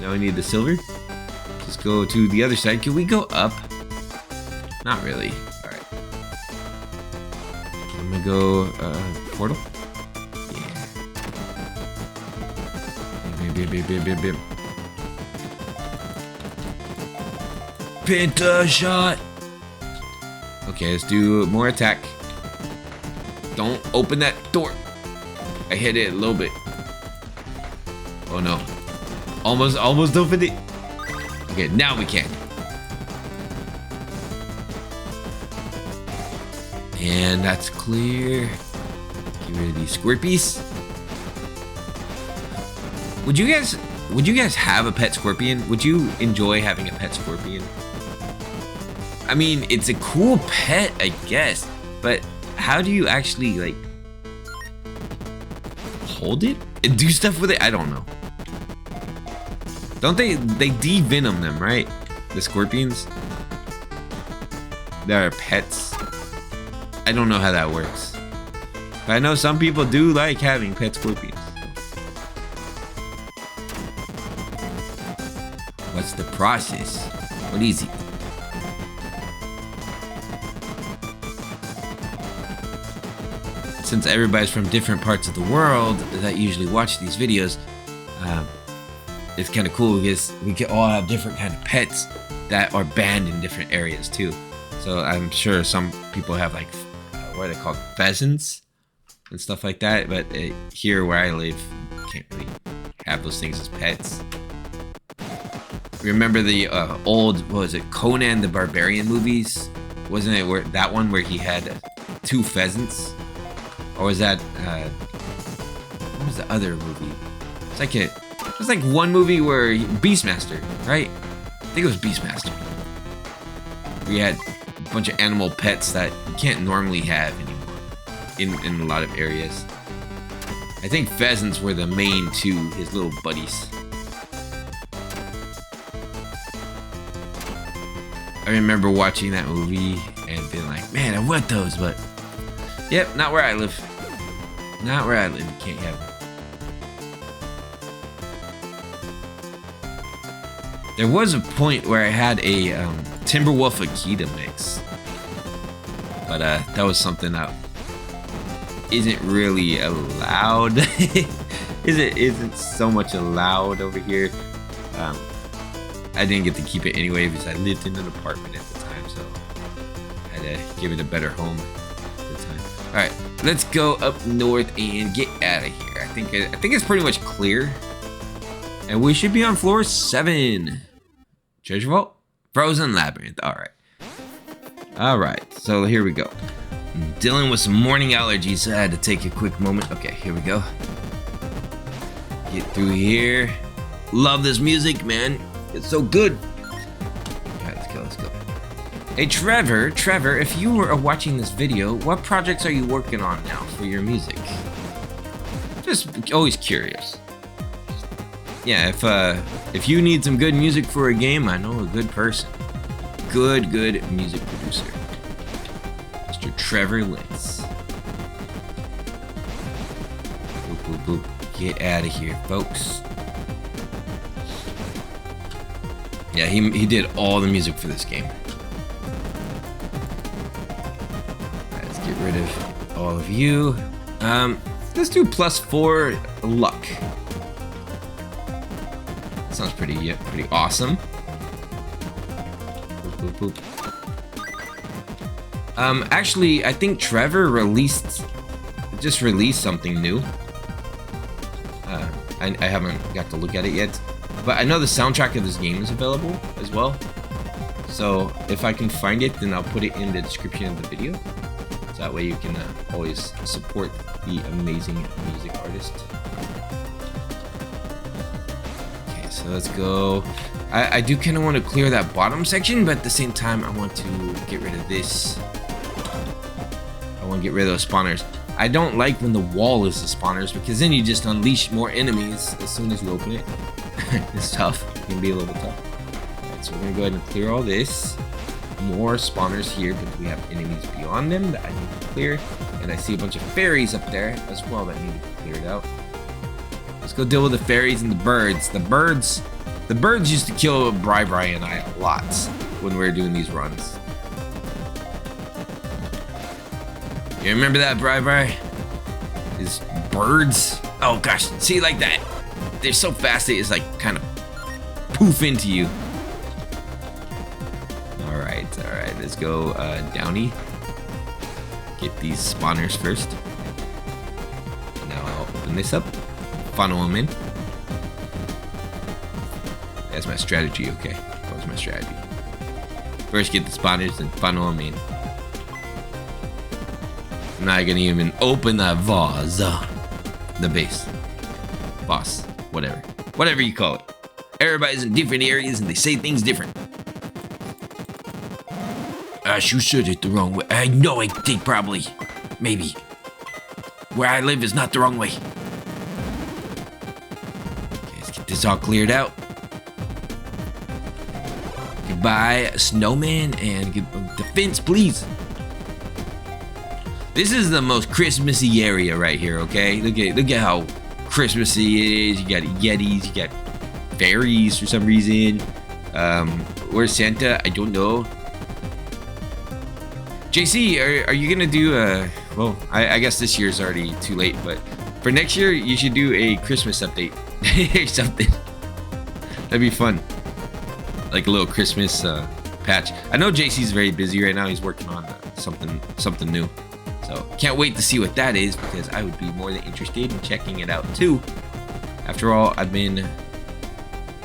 Now we need the silver. Just go to the other side. Can we go up? Not really. Alright. I'm gonna go portal. Yeah. Bim, bim, bim, bim, bim. Penta shot! Okay, let's do more attack. Don't open that door. I hit it a little bit. Oh no. Almost opened it. Okay, now we can. And that's clear. Get rid of these scorpions. Would you guys have a pet scorpion? Would you enjoy having a pet scorpion? I mean, it's a cool pet, I guess, but how do you actually, like, hold it and do stuff with it? I don't know. Don't they de-venom them, right? The scorpions? They're pets. I don't know how that works. But I know some people do like having pet scorpions. What's the process? What is it? Since everybody's from different parts of the world that usually watch these videos, it's kind of cool because we can all have different kind of pets that are banned in different areas too. So I'm sure some people have like, what are they called? Pheasants and stuff like that. But here where I live, you can't really have those things as pets. Remember the old, what was it, Conan the Barbarian movies? Wasn't it that one where he had 2 pheasants? Or was that, what was the other movie? It was like one movie where Beastmaster, right? I think it was Beastmaster. We had a bunch of animal pets that you can't normally have anymore in a lot of areas. I think pheasants were the main 2, his little buddies. I remember watching that movie and being like, man, I want those, but yep, not where I live. Not where I live. You can't have them. There was a point where I had a Timberwolf Akita mix. But that was something that isn't really allowed. Isn't so much allowed over here. I didn't get to keep it anyway because I lived in an apartment at the time, so I had to give it a better home at the time. Alright, let's go up north and get out of here. I think it's pretty much clear. And we should be on floor 7. Treasure Vault? Frozen Labyrinth. Alright, so here we go. I'm dealing with some morning allergies, so I had to take a quick moment. Okay, here we go. Get through here. Love this music, man. It's so good. Alright, let's go. Hey Trevor, if you were watching this video, what projects are you working on now for your music? Just always curious. Yeah, if you need some good music for a game, I know a good person. Good music producer. Mr. Trevor Litz. Boop, boop, boop. Get out of here, folks. Yeah, he did all the music for this game. Alright, let's get rid of all of you. Let's do +4 luck. Sounds pretty awesome. Boop, boop, boop. Actually, I think Trevor just released something new. I haven't got to look at it yet, but I know the soundtrack of this game is available as well. So if I can find it, then I'll put it in the description of the video. So that way you can always support the amazing music artist. Okay, so let's go. I do kind of want to clear that bottom section, but at the same time, I want to get rid of this. I want to get rid of those spawners. I don't like when the wall is the spawners, because then you just unleash more enemies as soon as you open it. It's tough. It can be a little tough. Alright, so we're going to go ahead and clear all this. More spawners here, but we have enemies beyond them that I need to clear. And I see a bunch of fairies up there as well that need to be cleared out. Let's go deal with the fairies and the birds. The birds used to kill Bri and I a lot when we were doing these runs. You remember that, Bri? These birds? Oh gosh, see, like that. They're so fast, they just like kind of poof into you. Alright, let's go Downy. Get these spawners first. Now I'll open this up. Funnel them in. That's my strategy, okay? That was my strategy. First get the spawners, then funnel them in. I'm not gonna even open that vase. The base. Boss. Whatever. Whatever you call it. Everybody's in different areas and they say things different. You said it the wrong way. I know I think probably. Maybe. Where I live is not the wrong way. Okay, let's get this all cleared out. Goodbye, snowman, and defense, please. This is the most Christmassy area right here, okay? Look at how Christmassy it is. You got Yetis, you got fairies for some reason. Where's Santa? I don't know. JC, are you gonna do well, I guess this year's already too late, but for next year you should do a Christmas update or something. That'd be fun. Like a little Christmas patch. I know JC's very busy right now. He's working on something new. So can't wait to see what that is, because I would be more than interested in checking it out too. After all, I've been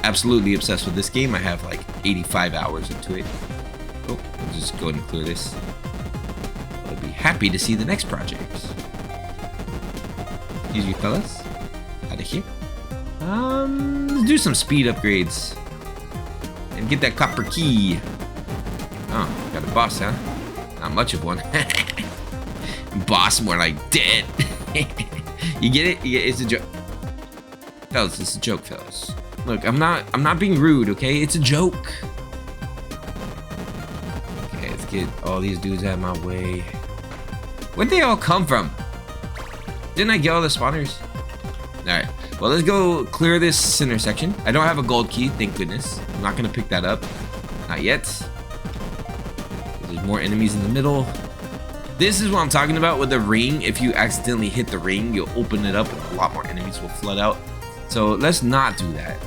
absolutely obsessed with this game. I have like 85 hours into it. Oh, I'll just go ahead and clear this. I'll be happy to see the next project. Excuse you fellas. Out of here. Let's do some speed upgrades. And get that copper key. Oh, got a boss, huh? Not much of one. Boss, more like dead. You get it? It's a joke. Fellas, it's a joke, fellas. Look, I'm not being rude, okay? It's a joke. Okay, let's get all these dudes out of my way. Where'd they all come from? Didn't I get all the spawners? Alright, well, let's go clear this center section. I don't have a gold key, thank goodness. I'm not gonna pick that up. Not yet. There's more enemies in the middle. This is what I'm talking about with the ring. If you accidentally hit the ring, you'll open it up and a lot more enemies will flood out. So let's not do that.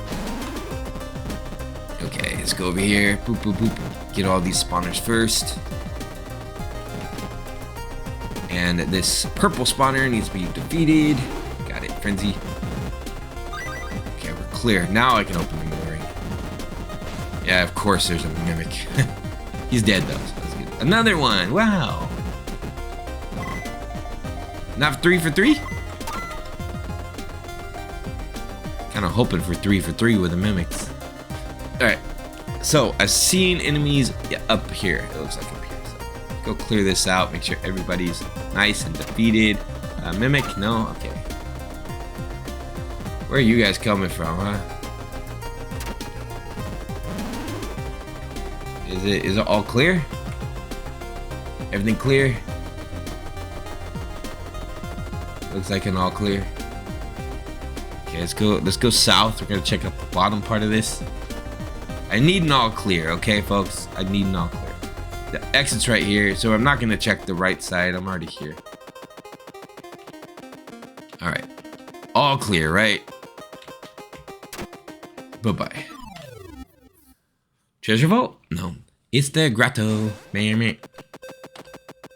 Okay, let's go over here. Boop, boop, boop. Get all these spawners first. And this purple spawner needs to be defeated. Got it, frenzy. Okay, we're clear. Now I can open the ring. Yeah, of course there's a mimic. He's dead though, so that's good. Another one, wow. Not 3 for 3? Kind of hoping for 3 for 3 with the mimics. Alright, So I've seen enemies up here. It looks like up here. So go clear this out. Make sure everybody's nice and defeated. Mimic? No? Okay. Where are you guys coming from, huh? Is it all clear? Everything clear? Looks like an all clear. Okay, let's go south. We're gonna check out the bottom part of this. I need an all clear, okay folks? I need an all clear. The exit's right here, so I'm not gonna check the right side. I'm already here. Alright. All clear, right? Bye-bye. Treasure vault? No. It's the grotto. Bam.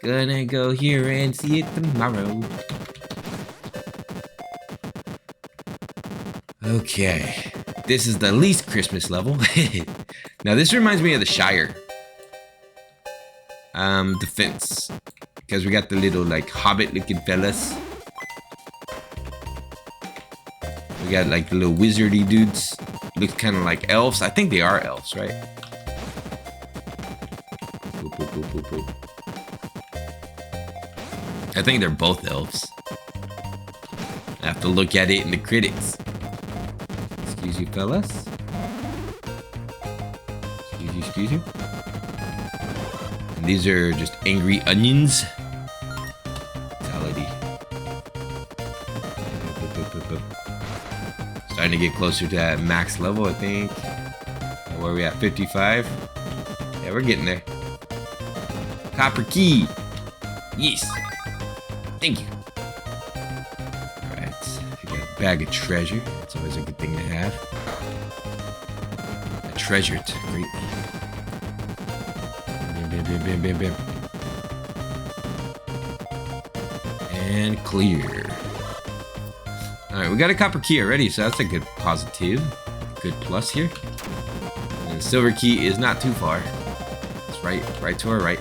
Gonna go here and see it tomorrow. Okay. This is the least Christmas level. Now this reminds me of the Shire. The fence. Because we got the little like hobbit looking fellas. We got like the little wizardy dudes. Looks kind of like elves. I think they are elves, right? Boop, boop, boop, boop, boop. I think they're both elves. I have to look at it in the critics. Excuse you, fellas. Excuse you. And these are just angry onions. Fatality. Starting to get closer to that max level, I think. Where are we at? 55? Yeah, we're getting there. Copper key. Yes. Thank you. Alright. We got a bag of treasure. That's always a good thing to have. I treasure it greatly. Bam. And clear. Alright, we got a copper key already, so that's a good positive. Good plus here. And the silver key is not too far. It's right to our right.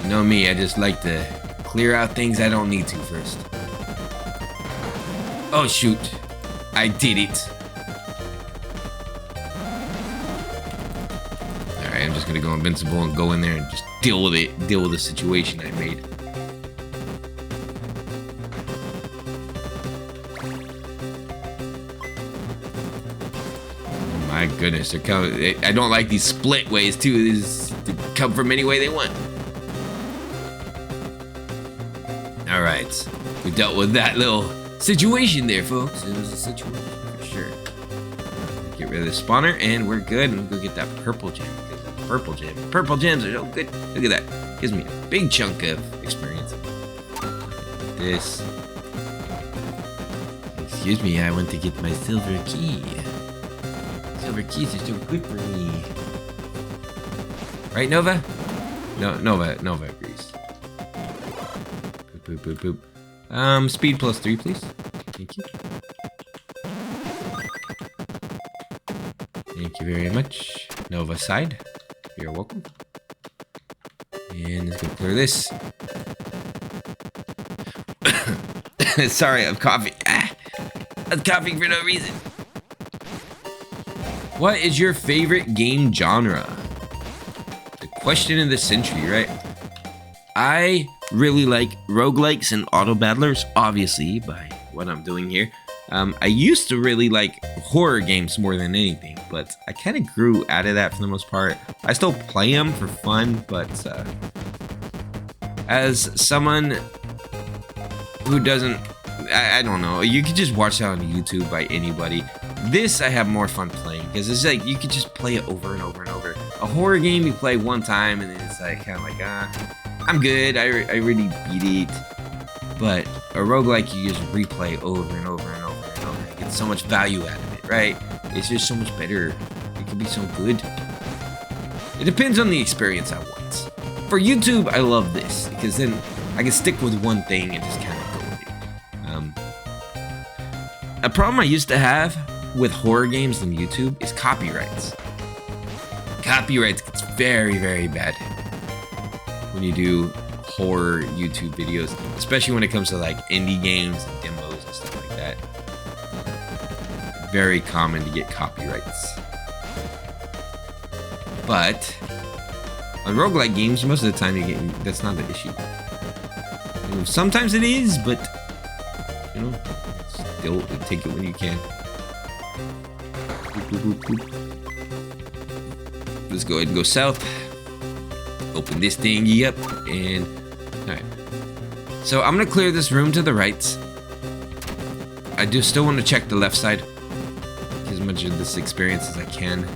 You know me, I just like to clear out things I don't need to first. Oh shoot. I did it. Alright, I'm just gonna go invincible and go in there and just deal with it. Deal with the situation I made. My goodness, I don't like these split ways too. They come from any way they want. Alright, we dealt with that little situation there, folks. It was a situation for sure. Get rid of the spawner and we're good. And we'll go get that purple gem. Because purple gems are so good. Look at that. Gives me a big chunk of experience. This. Excuse me, I want to get my silver key. Silver keys are so good for me. Right, Nova? No, Nova agrees. Boop. Speed +3, please. Thank you. Thank you very much. Nova side. You're welcome. And let's go clear this. Sorry, I'm coughing. I'm coughing for no reason. What is your favorite game genre? The question of the century, right? I really like roguelikes and auto battlers, obviously, by what I'm doing here. I used to really like horror games more than anything, but I kind of grew out of that for the most part. I still play them for fun, but as someone who doesn't, I don't know, you could just watch that on YouTube by anybody. This I have more fun playing because it's like you could just play it over and over and over. A horror game you play one time and then it's like kind of like I'm good. I really beat it. But a roguelike you just replay over and over and over and over. You get so much value out of it, right? It's just so much better. It can be so good. It depends on the experience I want. For YouTube, I love this because then I can stick with one thing and just kind of go with it. A problem I used to have with horror games on YouTube is copyrights. Copyrights gets very, very bad when you do horror YouTube videos, especially when it comes to like indie games and demos and stuff like that. Very common to get copyrights. But on roguelike games, most of the time that's not the issue. You know, sometimes it is, but you know, still take it when you can. Boop, boop, boop, boop. Let's go ahead and go south. Open this thingy up, and alright. So I'm gonna clear this room to the right. I do still want to check the left side. Get as much of this experience as I can.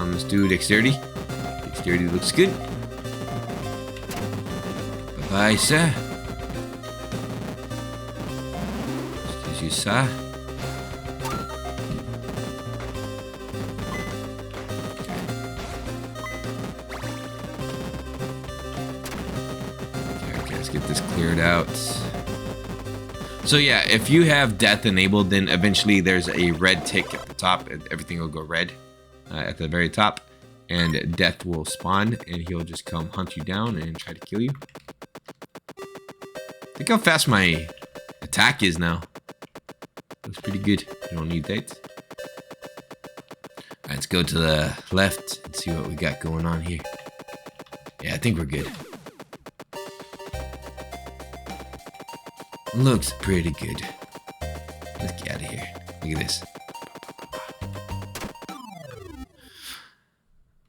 Let's do dexterity. Dexterity looks good. Bye-bye, sir. Excuse you, sir. Okay, let's get this cleared out. So yeah, if you have death enabled, then eventually there's a red tick at the top, and everything will go red at the very top, and death will spawn, and he'll just come hunt you down and try to kill you. Look how fast my attack is now. Looks pretty good. You don't need that. Alright, let's go to the left and see what we got going on here. Yeah, I think we're good. Looks pretty good. Let's get out of here. Look at this.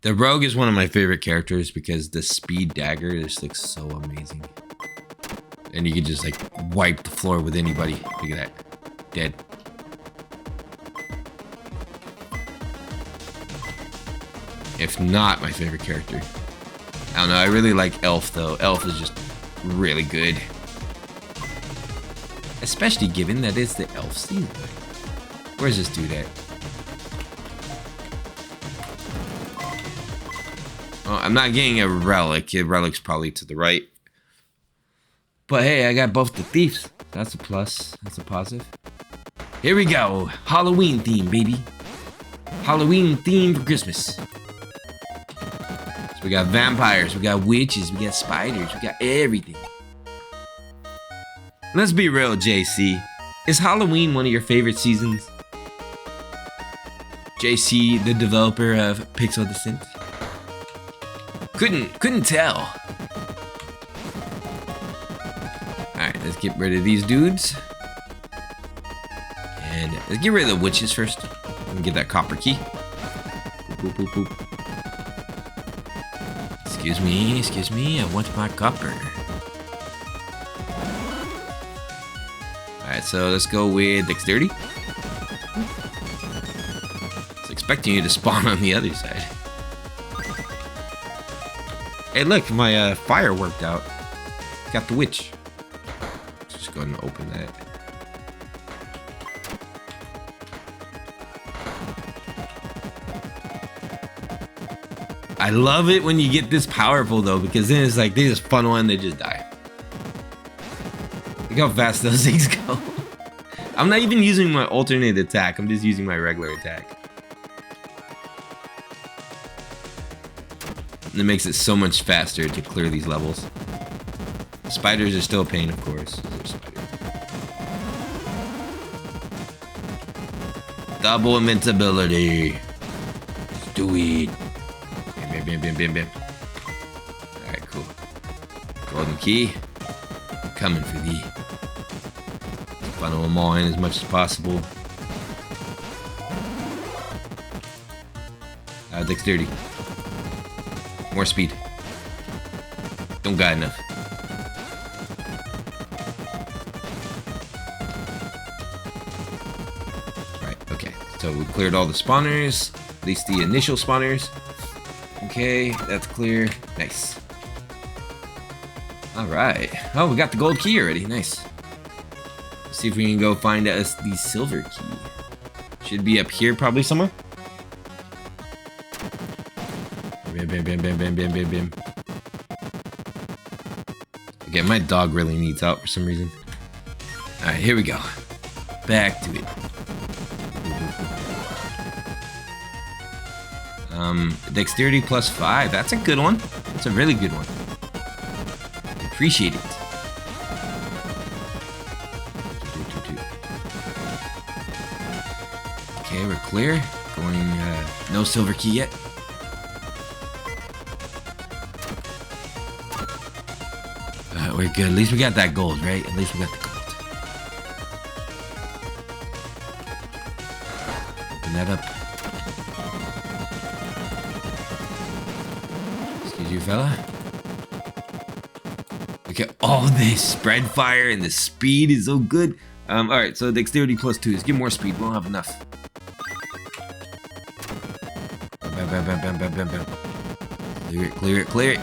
The rogue is one of my favorite characters because the speed dagger just looks so amazing. And you can just like wipe the floor with anybody. Look at that. Dead. If not my favorite character. I don't know, I really like Elf though. Elf is just really good. Especially given that it's the elf season. Where's this dude at? Oh, I'm not getting a relic. A relic's probably to the right. But hey, I got both the thieves. That's a plus. That's a positive. Here we go. Halloween theme, baby. Halloween theme for Christmas. So we got vampires, we got witches, we got spiders, we got everything. Let's be real, JC. Is Halloween one of your favorite seasons? JC, the developer of Pixel Descent? Couldn't tell. Alright, let's get rid of these dudes. And let's get rid of the witches first. And get that copper key. Boop, boop, boop, boop. Excuse me, I want my copper. Alright, so let's go with dexterity. I was expecting you to spawn on the other side. Hey look, my fire worked out. Got the witch. Let's just go ahead and open that. I love it when you get this powerful though, because then it's like they just funnel and they just die. Look how fast those things go. I'm not even using my alternate attack, I'm just using my regular attack. And it makes it so much faster to clear these levels. Spiders are still a pain, of course. Double invincibility. Let's do it. Bam, bam, bam, bam. Alright, cool. Golden key. I'm coming for thee. Funnel them all in as much as possible. Dexterity. More speed. Don't got enough. Right, okay. So we cleared all the spawners. At least the initial spawners. Okay, that's clear. Nice. Alright. Oh, we got the gold key already. Nice. Let's see if we can go find us the silver key. Should be up here probably somewhere. Bam, bam, bam, bam, bam, bam, bam, bam. Okay, my dog really needs out for some reason. Alright, here we go. Back to it. Dexterity plus 5. That's a good one. That's a really good one. Appreciate it. Okay, we're clear. Going, no silver key yet. We're good. At least we got that gold, right? At least we got the gold. Open that up. Excuse you, fella. Look at all this spread fire and the speed is so good. Alright, so dexterity plus 2 is give more speed. We won't have enough. Bam, bam, bam, bam, bam, bam, bam. Clear it, clear it, clear it.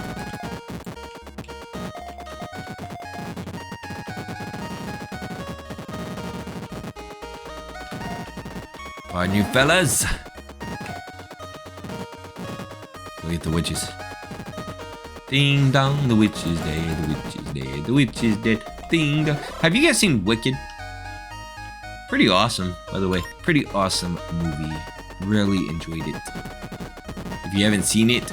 Pardon you, fellas. Look at the witches. Ding dong, the witch is dead, the witch is dead, the witch is dead. Ding dong. Have you guys seen Wicked? Pretty awesome, by the way. Pretty awesome movie. Really enjoyed it. If you haven't seen it,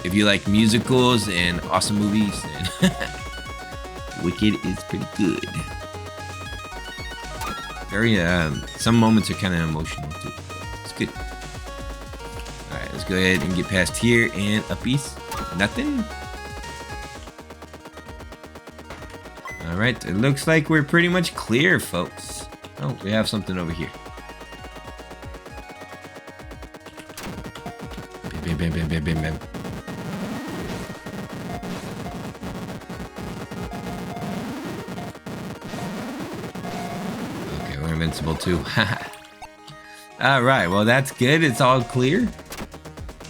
if you like musicals and awesome movies, then Wicked is pretty good. Very, some moments are kind of emotional too. It's good. Alright, let's go ahead and get past here and a piece. Nothing. Alright, it looks like we're pretty much clear, folks. Oh, we have something over here. Bam, bam, bam, bam, bam, bam. Okay, we're invincible too. Alright, well that's good. It's all clear.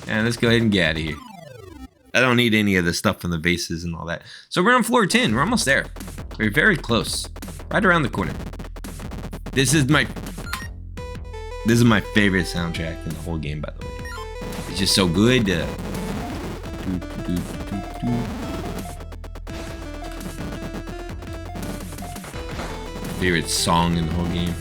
And let's go ahead and get out of here. I don't need any of the stuff from the vases and all that. So we're on floor 10. We're almost there. We're very close. Right around the corner. This is my favorite soundtrack in the whole game, by the way. It's just so good. Favorite song in the whole game.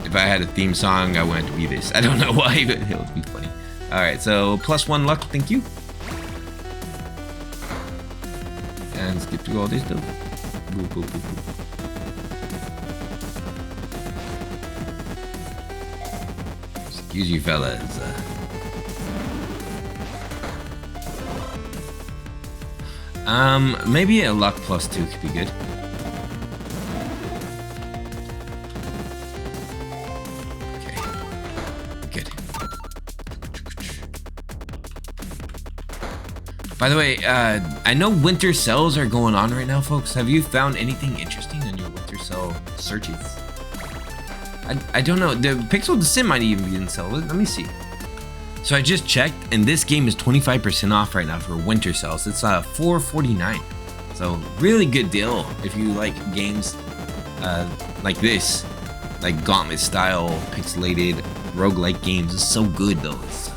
If I had a theme song, I want it to be this. I don't know why, but it would be funny. Alright, so +1 luck, thank you. And skip through all this stuff. Boop, boop, boop, boop. Excuse you, fellas. Maybe a luck +2 could be good. By the way, I know winter sales are going on right now, folks. Have you found anything interesting in your winter sale searches? I don't know. The Pixel Descent might even be in sale. Let me see. So I just checked, and this game is 25% off right now for winter sales. It's $4.49. So really good deal if you like games like this, like Gauntlet style, pixelated, roguelike games. It's so good though. It's so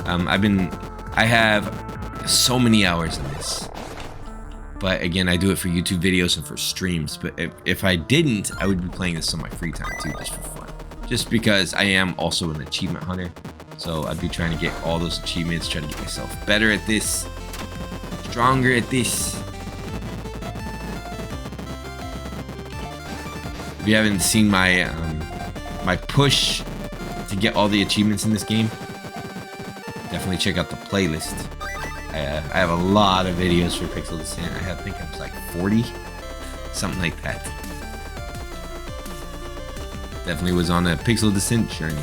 I have so many hours in this, but again, I do it for YouTube videos and for streams. But if I didn't, I would be playing this on my free time too, just for fun, just because I am also an achievement hunter. So I'd be trying to get all those achievements, trying to get myself better at this, stronger at this. If you haven't seen my my push to get all the achievements in this game, definitely check out the playlist. I have a lot of videos for Pixel Descent. I think it was like 40, something like that. Definitely was on a Pixel Descent journey.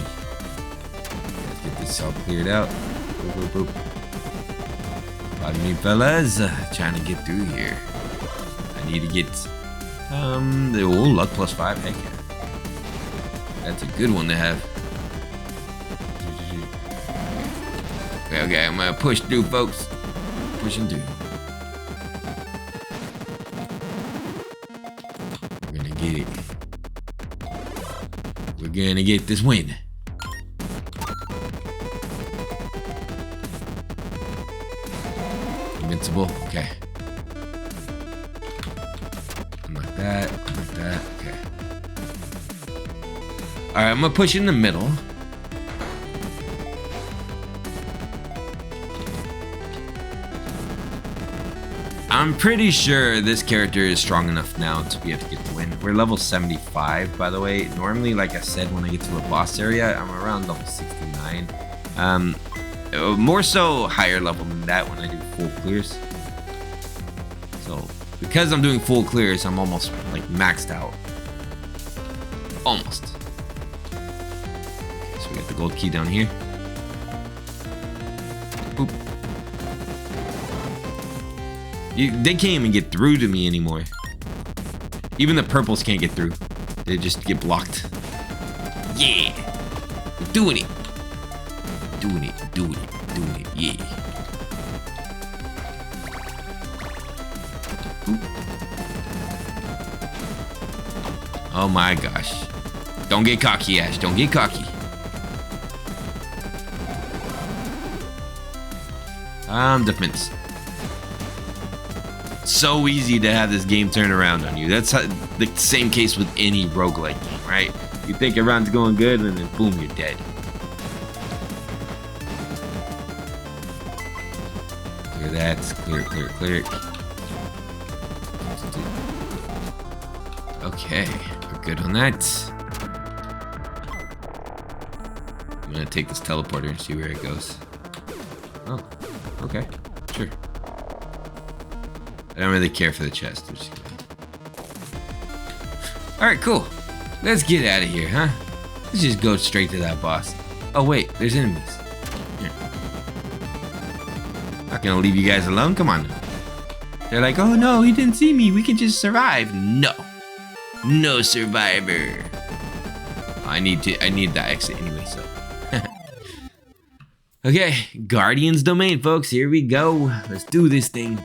Let's get this all cleared out. Boop, boop, boop. Pardon me, fellas. Trying to get through here. I need to get the luck +5. Heck yeah. That's a good one to have. Okay, I'm gonna push through, folks. Pushing through. We're gonna get it. We're gonna get this win. Invincible. Okay. Like that. Like that. Okay. All right, I'm gonna push in the middle. I'm pretty sure this character is strong enough now to be able to get the win. We're level 75, by the way. Normally, like I said, when I get to a boss area, I'm around level 69. More so higher level than that when I do full clears. So, because I'm doing full clears, I'm almost like maxed out. Almost. Okay, so we got the gold key down here. Boop. They can't even get through to me anymore. Even the purples can't get through. They just get blocked. Yeah! We're doing it! Doing it, doing it, doing it, yeah. Oop. Oh my gosh. Don't get cocky, Ash. Don't get cocky. Defense. So easy to have this game turn around on you. That's the same case with any roguelike game, right? You think your round's going good and then boom, you're dead. Clear that. Clear, clear, clear. Okay, we're good on that. I'm gonna take this teleporter and see where it goes. Oh, okay, sure. I don't really care for the chest. Alright, cool. Let's get out of here, huh? Let's just go straight to that boss. Oh wait, there's enemies. Here. Not gonna leave you guys alone, come on. They're like, oh no, he didn't see me, we can just survive. No. No survivor. I need that exit anyway, so. Okay, Guardian's Domain, folks, here we go. Let's do this thing.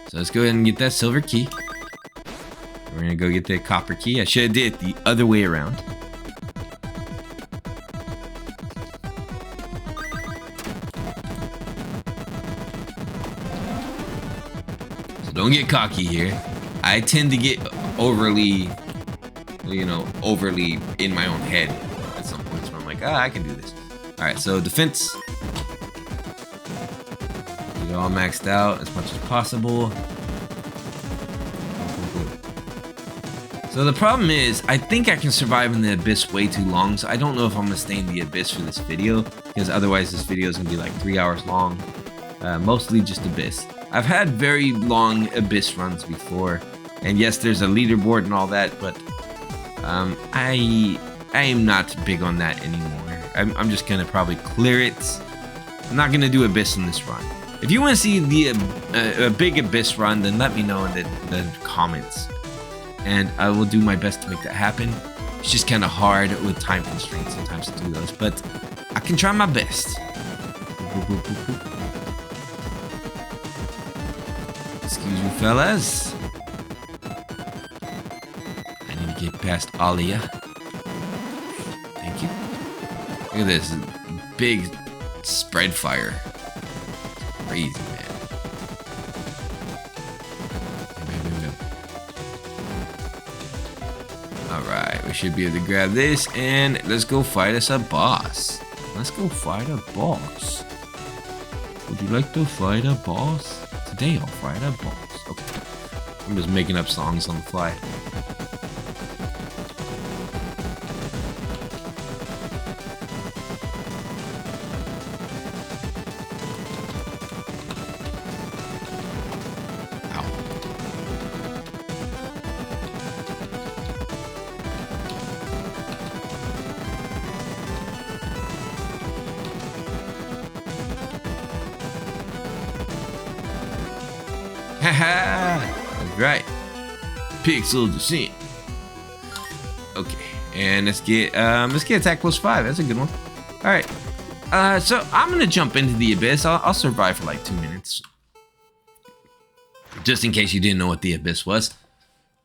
So let's go ahead and get that silver key. We're gonna go get the copper key. I should have did it the other way around. So don't get cocky here. I tend to get overly, overly in my own head at some points where I'm like, I can do this. All right, so defense. Get it all maxed out as much as possible. So the problem is, I think I can survive in the abyss way too long, so I don't know if I'm gonna stay in the abyss for this video, because otherwise this video is gonna be like 3 hours long. Mostly just abyss. I've had very long abyss runs before, and yes, there's a leaderboard and all that, but I am not big on that anymore. I'm just gonna probably clear it. I'm not gonna do abyss in this run. If you want to see a big abyss run, then let me know in the comments, and I will do my best to make that happen. It's just kind of hard with time constraints sometimes to do those, but I can try my best. Excuse me, fellas. I need to get past Alia. Thank you. Look at this big spread fire. Crazy, man. Alright, we should be able to grab this and let's go fight us a boss. Let's go fight a boss. Would you like to fight a boss? Today I'll fight a boss. Okay. I'm just making up songs on the fly. Haha! That's right. Pixel descent. Okay, and let's get attack plus 5. That's a good one. All right. So I'm gonna jump into the abyss. I'll survive for like 2 minutes, just in case you didn't know what the abyss was.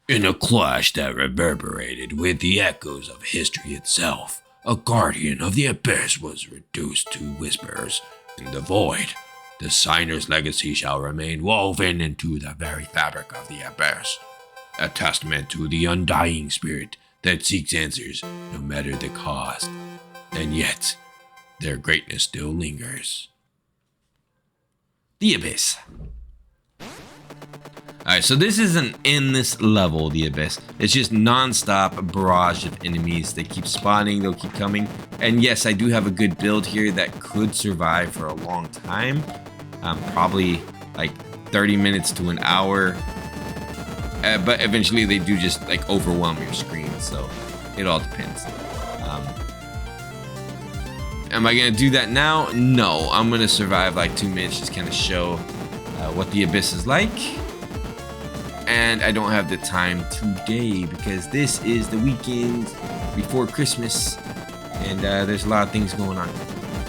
In a clash that reverberated with the echoes of history itself, a guardian of the abyss was reduced to whispers in the void. The signer's legacy shall remain woven into the very fabric of the abyss, a testament to the undying spirit that seeks answers no matter the cost, and yet their greatness still lingers. The Abyss. Alright, so this isn't in this level, the Abyss. It's just non-stop barrage of enemies. They keep spawning, they'll keep coming. And yes, I do have a good build here that could survive for a long time. Probably like 30 minutes to an hour. But eventually they do just like overwhelm your screen, so it all depends. Am I gonna do that now? No, I'm gonna survive like 2 minutes, just kind of show what the Abyss is like. And I don't have the time today because this is the weekend before Christmas, and there's a lot of things going on.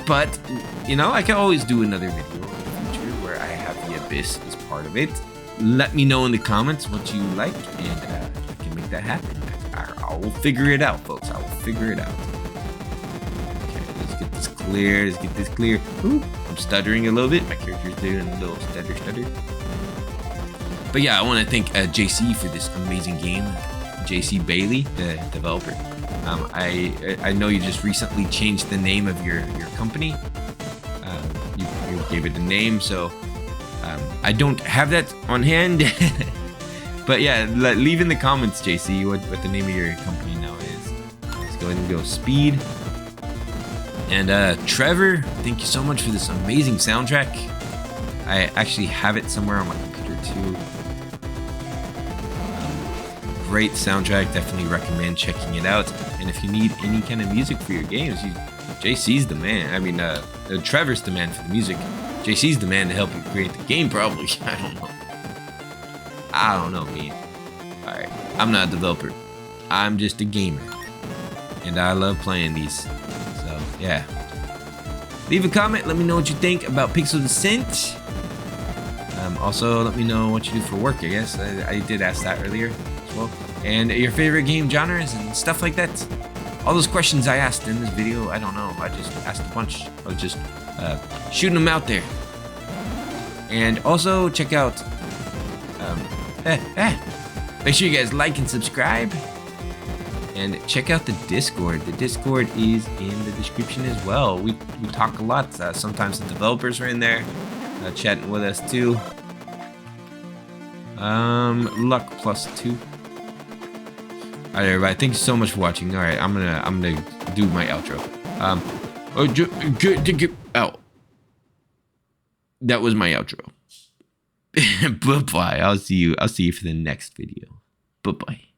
But you know, I can always do another video in the future where I have the Abyss as part of it. Let me know in the comments what you like, and I can make that happen. I will figure it out, folks. I will figure it out. Okay, let's get this clear. Let's get this clear. Ooh, I'm stuttering a little bit. My character's doing a little stutter. But yeah, I want to thank JC for this amazing game. JC Bailey, the developer. I know you just recently changed the name of your company. You gave it a name, so I don't have that on hand. But yeah, leave in the comments, JC, what the name of your company now is. Let's go ahead and go speed. And Trevor, thank you so much for this amazing soundtrack. I actually have it somewhere on my computer too. Great soundtrack, definitely recommend checking it out. And if you need any kind of music for your games, JC's the man. I mean, Trevor's the man for the music. JC's the man to help you create the game, probably. I don't know, man. Alright, I'm not a developer. I'm just a gamer. And I love playing these. So, yeah. Leave a comment, let me know what you think about Pixel Descent. Also, let me know what you do for work, I guess. I did ask that earlier as well. And your favorite game genres and stuff like that. All those questions I asked in this video, I don't know. I just asked a bunch. I was just shooting them out there. And also, check out... make sure you guys like and subscribe. And check out the Discord. The Discord is in the description as well. We talk a lot. Sometimes the developers are in there chatting with us too. Luck +2. Alright, everybody, thank you so much for watching. Alright, I'm gonna do my outro. That was my outro. Bye bye. I'll see you for the next video. Bye bye.